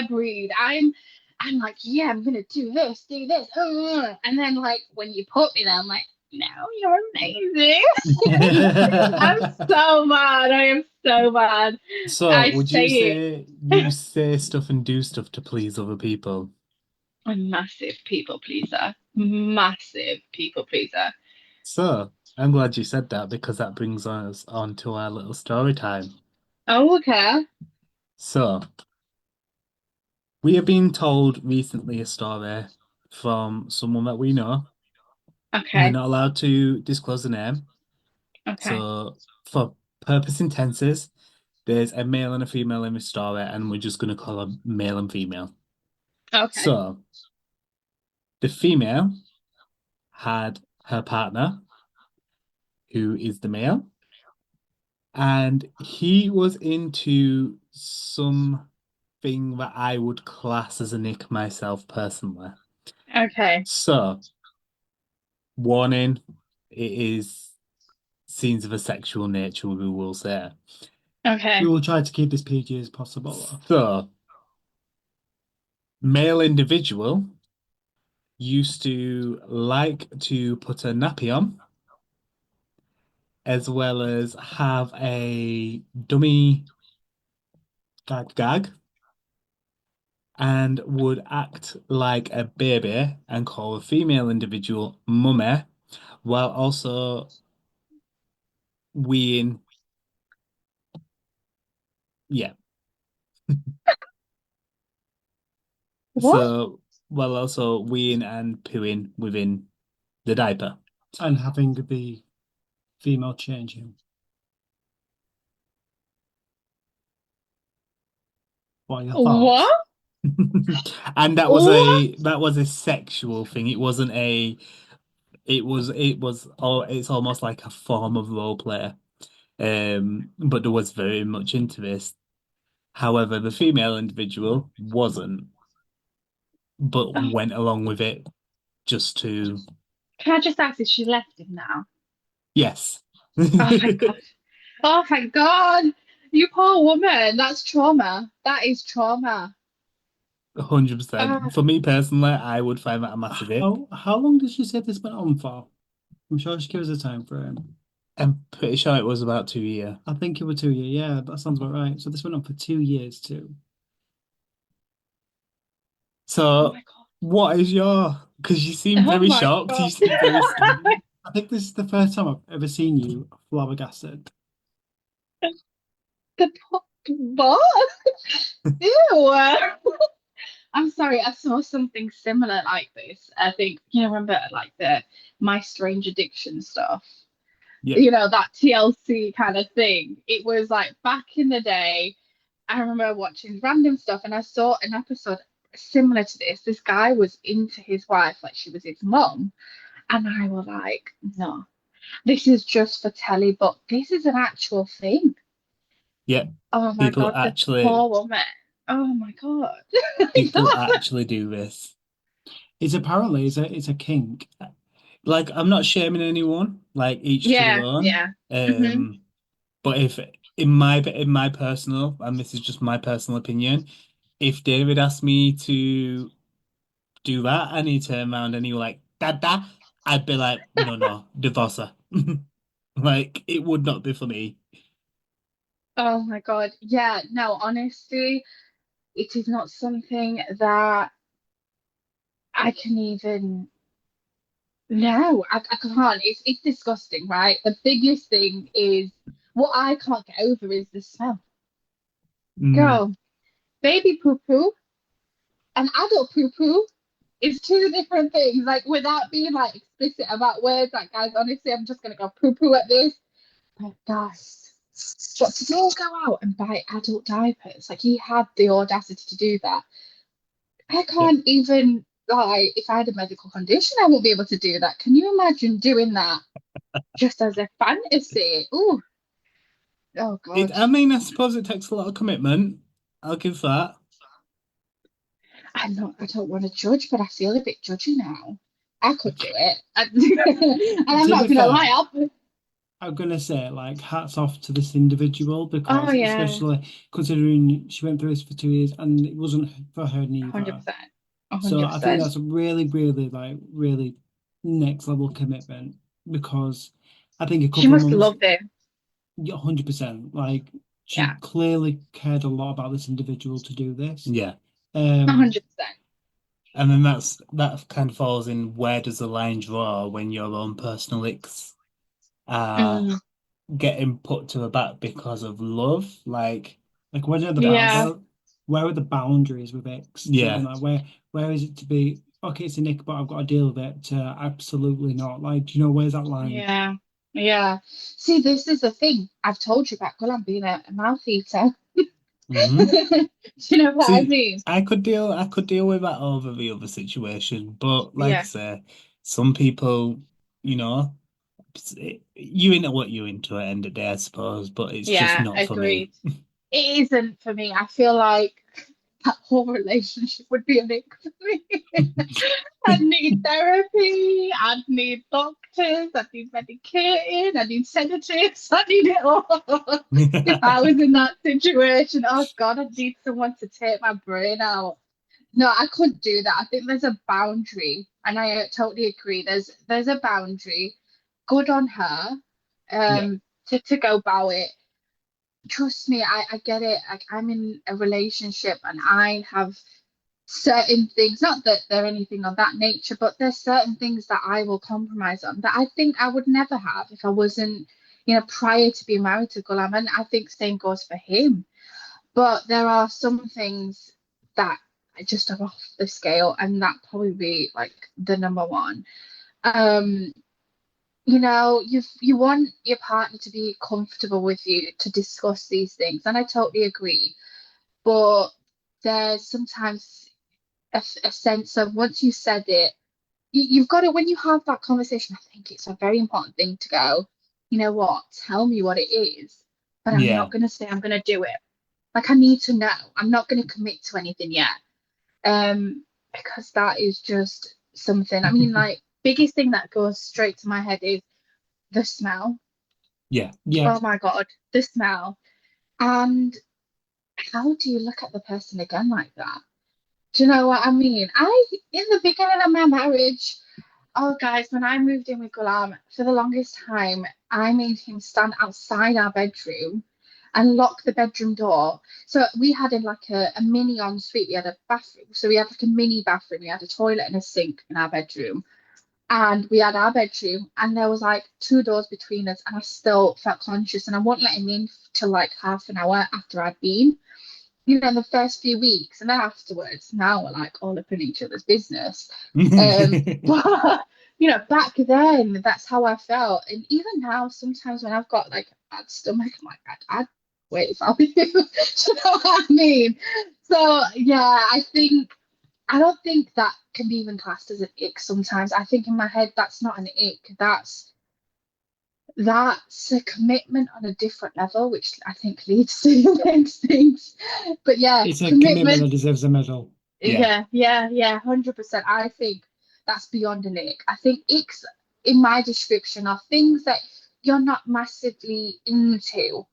[SPEAKER 3] breed. I'm like, yeah, I'm gonna do this, and then like when you put me there, I'm like, no, you're amazing. I'm so mad. I am so mad.
[SPEAKER 1] So,
[SPEAKER 3] I
[SPEAKER 1] would you
[SPEAKER 3] say
[SPEAKER 1] say you
[SPEAKER 3] it.
[SPEAKER 1] say stuff and do stuff to please other people?
[SPEAKER 3] A massive people pleaser. Massive people pleaser.
[SPEAKER 1] So, I'm glad you said that because that brings us on to our little story time.
[SPEAKER 3] Oh, okay.
[SPEAKER 1] So, we have been told recently a story from someone that we know. We're
[SPEAKER 3] Okay.
[SPEAKER 1] not allowed to disclose the name.
[SPEAKER 3] Okay.
[SPEAKER 1] So, for purpose intenses, there's a male and a female in this story, and we're just going to call them male and female.
[SPEAKER 3] Okay.
[SPEAKER 1] So, the female had her partner, who is the male, and he was into something that I would class as an ick myself personally.
[SPEAKER 3] Okay.
[SPEAKER 1] So, warning, it is scenes of a sexual nature, we will say.
[SPEAKER 4] We
[SPEAKER 3] Okay.
[SPEAKER 4] will try to keep this PG as possible.
[SPEAKER 1] So, male individual used to like to put a nappy on, as well as have a dummy gag, and would act like a baby and call a female individual mummy, while also weeing, yeah.
[SPEAKER 3] What?
[SPEAKER 1] So, while also weeing and pooing within the diaper.
[SPEAKER 4] And having the female change him. What are your
[SPEAKER 3] What?
[SPEAKER 4] thoughts?
[SPEAKER 1] And
[SPEAKER 3] What?
[SPEAKER 1] that was a sexual thing. It wasn't a it was oh it's almost like a form of role play. But there was very much into this. However, the female individual wasn't, but
[SPEAKER 3] Oh,
[SPEAKER 1] went along with it just to
[SPEAKER 3] can I just ask if she left him now?
[SPEAKER 1] yes.
[SPEAKER 3] Oh, thank God. Oh, thank God. You poor woman. That's trauma. That is trauma.
[SPEAKER 1] 100%.
[SPEAKER 3] Oh,
[SPEAKER 1] For me personally, I would find that a massive ick.
[SPEAKER 4] How long did she say this went on for? I'm sure she gives a time frame.
[SPEAKER 1] I'm pretty sure it was about 2 years.
[SPEAKER 4] I think it was 2 years. Yeah, that sounds about right. So this went on for 2 years too.
[SPEAKER 3] oh
[SPEAKER 1] So,
[SPEAKER 3] my God.
[SPEAKER 1] what is your? Because you seem
[SPEAKER 3] Oh
[SPEAKER 1] very
[SPEAKER 3] my
[SPEAKER 1] shocked. You
[SPEAKER 3] God.
[SPEAKER 1] seem very stunned.
[SPEAKER 4] I think this is the first time I've ever seen you flabbergasted.
[SPEAKER 3] The what? Ew. I'm sorry, I saw something similar like this. I think, remember like the My Strange Addiction stuff,
[SPEAKER 1] Yeah,
[SPEAKER 3] that TLC kind of thing. It was like back in the day. I remember watching random stuff and I saw an episode similar to this. This guy was into his wife like she was his mom. And I was like, no, this is just for telly, but this is an actual thing.
[SPEAKER 1] yeah.
[SPEAKER 3] Oh my
[SPEAKER 1] People
[SPEAKER 3] God, the
[SPEAKER 1] actually,
[SPEAKER 3] poor woman. Oh my God.
[SPEAKER 1] people actually do this.
[SPEAKER 4] It's apparently it's a kink.
[SPEAKER 1] Like, I'm not shaming anyone. Like, each to their
[SPEAKER 3] Yeah,
[SPEAKER 1] own.
[SPEAKER 3] yeah. Hmm.
[SPEAKER 1] But if in my personal, and this is just my personal opinion, if David asked me to do that and he turned around and he was like, Dada, I'd be like, no, no, divorce her. Like, it would not be for me.
[SPEAKER 3] Oh my God. Yeah, no, honestly, it is not something that I can even. No, I can't. It's disgusting, right? The biggest thing is what I can't get over is the smell.
[SPEAKER 1] Mm,
[SPEAKER 3] Girl, baby poo poo and adult poo poo is two different things. Like without being like explicit about words, like guys, honestly, I'm just gonna go poo poo at this. But guys, but to all go out and buy adult diapers, like he had the audacity to do that. I
[SPEAKER 1] yeah.
[SPEAKER 3] can't even like if I had a medical condition, I won't be able to do that. Can you imagine doing that just as a fantasy? Ooh, oh God.
[SPEAKER 1] I mean, I suppose it takes a lot of commitment. I'll give that.
[SPEAKER 3] I don't want to judge, but I feel a bit judgy now. I could do it. And I'm
[SPEAKER 4] To
[SPEAKER 3] not
[SPEAKER 4] be
[SPEAKER 3] gonna
[SPEAKER 4] fair,
[SPEAKER 3] lie,
[SPEAKER 4] I'm gonna say like hats off to this individual
[SPEAKER 3] oh
[SPEAKER 4] because
[SPEAKER 3] yeah,
[SPEAKER 4] especially considering she went through this for 2 years and it wasn't for her neither.
[SPEAKER 3] 100%,
[SPEAKER 4] So I think
[SPEAKER 3] 100%.
[SPEAKER 4] that's a really, really like really next level commitment because I think a
[SPEAKER 3] She
[SPEAKER 4] couple of
[SPEAKER 3] must
[SPEAKER 4] months,
[SPEAKER 3] love him.
[SPEAKER 4] yeah, 100%. Like she
[SPEAKER 3] Yeah,
[SPEAKER 4] clearly cared a lot about this individual to do this.
[SPEAKER 1] Yeah.
[SPEAKER 4] Um,
[SPEAKER 3] 100%.
[SPEAKER 1] And then that kind of falls in, where does the line draw when your own personal icks are
[SPEAKER 3] Mm,
[SPEAKER 1] getting put to the back because of love?
[SPEAKER 4] like where are
[SPEAKER 3] yeah,
[SPEAKER 4] where are the boundaries with X? Do you know
[SPEAKER 1] Yeah.
[SPEAKER 4] what I mean? Like where is it to be okay, it's a nick, but I've got to deal with it to absolutely not. Like, do you know where's that line?
[SPEAKER 3] yeah, yeah. See, this is the thing. I've told you about Gulam being a mouth eater.
[SPEAKER 1] hmm
[SPEAKER 3] Do you know what I
[SPEAKER 1] See,
[SPEAKER 3] mean?
[SPEAKER 1] I could deal with that over the other situation, but like I
[SPEAKER 3] Yeah,
[SPEAKER 1] say, some people, you know, you into what you into at the end of the day, I suppose, but it's just
[SPEAKER 3] yeah,
[SPEAKER 1] not for me.
[SPEAKER 3] agreed. It isn't for me. I feel like that whole relationship would be a mix for me. I'd need therapy, I'd need doctors, I'd need medicating, I'd need sedatives, I need it all. If I was in that situation, oh God, I'd need someone to take my brain out. No, I couldn't do that. I think there's a boundary, and I totally agree. There's a boundary. Good on her,
[SPEAKER 1] Yeah.
[SPEAKER 3] to go about it. Trust me, I get it. Like I'm in a relationship, and I have certain things, not that they're anything of that nature, but there's certain things that I will compromise on that I think I would never have if I wasn't, prior to being married to Gulam. And I think same goes for him. But there are some things that just are off the scale, and that probably be like the number one. Um, you want your partner to be comfortable with you to discuss these things, and I totally agree. But there's sometimes a sense of once you said it, you've got to, when you have that conversation, I think it's a very important thing to go, you know what, tell me what it is, but I'm not
[SPEAKER 1] Yeah.
[SPEAKER 3] going to say I'm going to do it. Like, I need to know. I'm not going to commit to anything yet. Because that is just something. I mean, like, biggest thing that goes straight to my head is the smell.
[SPEAKER 1] Yeah.
[SPEAKER 4] Yeah.
[SPEAKER 3] Oh my God, the smell. And how do you look at the person again like that? Do you know what I mean? In the beginning of my marriage, oh, guys, when I moved in with Gulam, for the longest time, I made him stand outside our bedroom and lock the bedroom door. So we had a mini ensuite. We had a bathroom. So we had like a mini bathroom. We had a toilet and a sink in our bedroom. And we had our bedroom, and there was like two doors between us, and I still felt conscious, and I wouldn't let him in till like half an hour after I'd been, in the first few weeks, and then afterwards, now we're like all up in each other's business. But back then, that's how I felt. And even now, sometimes when I've got like a bad stomach, I'm like, I'd wait if I were you. Do you know what I mean? So yeah, I don't think that can be even classed as an ick sometimes. I think in my head that's not an ick. That's a commitment on a different level, which I think leads to the next things. But yeah,
[SPEAKER 4] It's a commitment that
[SPEAKER 3] commitment.
[SPEAKER 4] deserves a medal.
[SPEAKER 1] Yeah.
[SPEAKER 3] Yeah, 100%. I think that's beyond an ick. I think icks, in my description, are things that you're not massively into,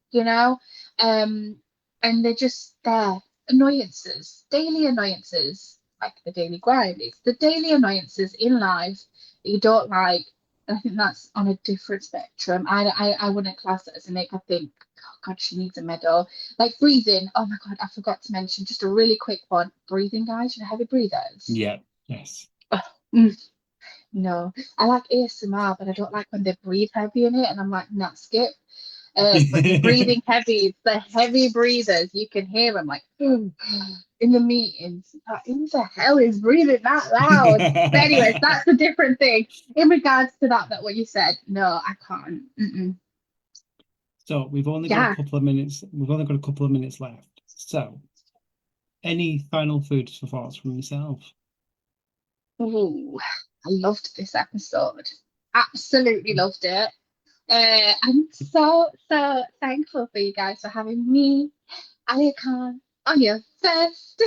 [SPEAKER 3] um, and they're just there. Annoyances, daily annoyances, like the daily grind. It's the daily annoyances in life that you don't like. And I think that's on a different spectrum. I wouldn't class it as an ick. I think, oh God, she needs a medal. Like breathing. Oh my God, I forgot to mention just a really quick one. Breathing, guys, heavy breathers.
[SPEAKER 1] Yeah.
[SPEAKER 4] Yes.
[SPEAKER 3] Oh, mm, no, I like ASMR, but I don't like when they breathe heavy in it, and I'm like, nah, skip. But the breathing heavy, the heavy breathers, you can hear them like in the meetings. Like, who the hell is breathing that loud? But anyways, that's a different thing. In regards to that what you said, no, I can't. Mm-mm.
[SPEAKER 4] So we've only got a
[SPEAKER 3] Yeah.
[SPEAKER 4] couple of minutes. We've only got a couple of minutes left. So, any final food for thoughts from yourself?
[SPEAKER 3] Ooh, I loved this episode. Absolutely loved it. I'm so thankful for you guys for having me, Aliyah, on your first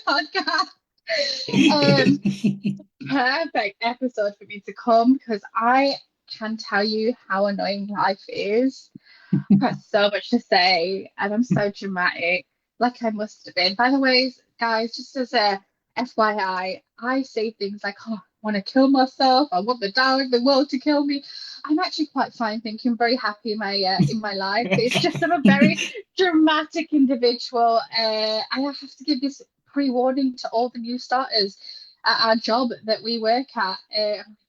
[SPEAKER 3] podcast. Um, perfect episode for me to come because I can tell you how annoying life is. I've got so much to say, and I'm so dramatic, like I must have been. By the way, guys, just as a FYI, I say things like, "Oh, I want to kill myself. I want the world to kill me." I'm actually quite fine, thinking I'm very happy in my life. It's just I'm a very dramatic individual. I have to give this pre-warning to all the new starters at our job that we work at.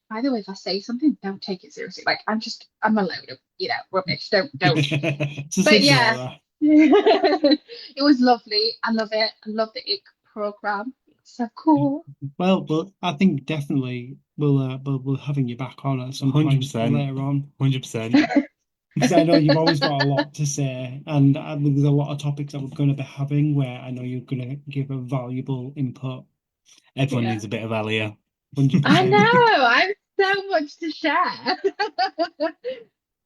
[SPEAKER 3] By the way, if I say something, don't take it seriously. Like I'm a load of, rubbish. Don't.
[SPEAKER 2] Just
[SPEAKER 3] But yeah,
[SPEAKER 2] ignore her.
[SPEAKER 3] it was lovely. I love it. I love the Ick program. It's so cool.
[SPEAKER 2] Well, I think definitely we'll having you back on at some point
[SPEAKER 1] 100%.
[SPEAKER 2] later on.
[SPEAKER 1] 100%.
[SPEAKER 2] Because I know you've always got a lot to say, and there's a lot of topics that we're going to be having where I know you're going to give a valuable input.
[SPEAKER 1] Everyone
[SPEAKER 3] Yeah.
[SPEAKER 1] needs a bit of Aliyah.
[SPEAKER 2] 100%.
[SPEAKER 3] I know. I have so much to share.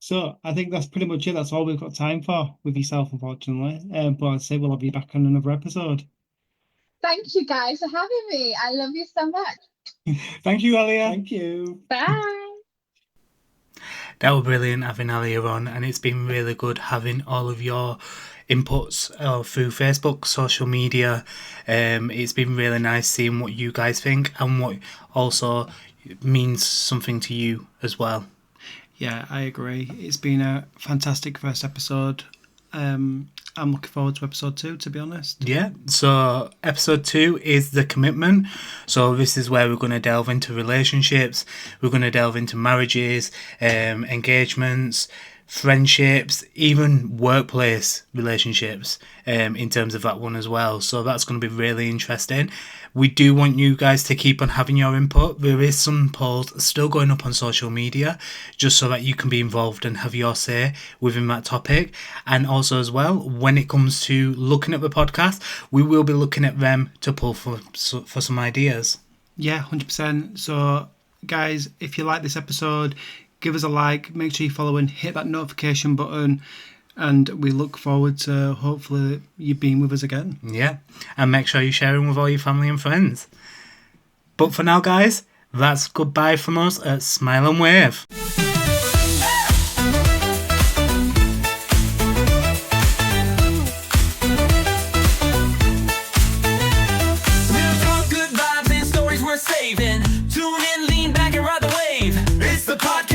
[SPEAKER 2] So I think that's pretty much it. That's all we've got time for with yourself, unfortunately. But I'd say we'll have you back on another episode.
[SPEAKER 3] Thank you guys for having me. I love you so much.
[SPEAKER 1] Thank you, Aliyah.
[SPEAKER 2] Thank you.
[SPEAKER 3] Bye.
[SPEAKER 1] That was brilliant having Aliyah on, and it's been really good having all of your inputs through Facebook, social media. It's been really nice seeing what you guys think and what also means something to you as well.
[SPEAKER 2] Yeah, I agree. It's been a fantastic first episode. I'm looking forward to episode 2, to be honest.
[SPEAKER 1] Yeah, so episode 2 is the commitment. So this is where we're going to delve into relationships, we're going to delve into marriages, engagements, friendships, even workplace relationships, in terms of that one as well. So that's going to be really interesting. We do want you guys to keep on having your input. There is some polls still going up on social media, just so that you can be involved and have your say within that topic. And also as well, when it comes to looking at the podcast, we will be looking at them to pull for some ideas.
[SPEAKER 2] Yeah, 100%. So, guys, if you like this episode, give us a like, make sure you follow and hit that notification button. And we look forward to hopefully you being with us again.
[SPEAKER 1] Yeah, and make sure you're sharing with all your family and friends. But for now, guys, that's goodbye from us at Smile and Wave.
[SPEAKER 5] Good vibes and stories worth saving. Tune in, lean back and ride the wave. It's the podcast.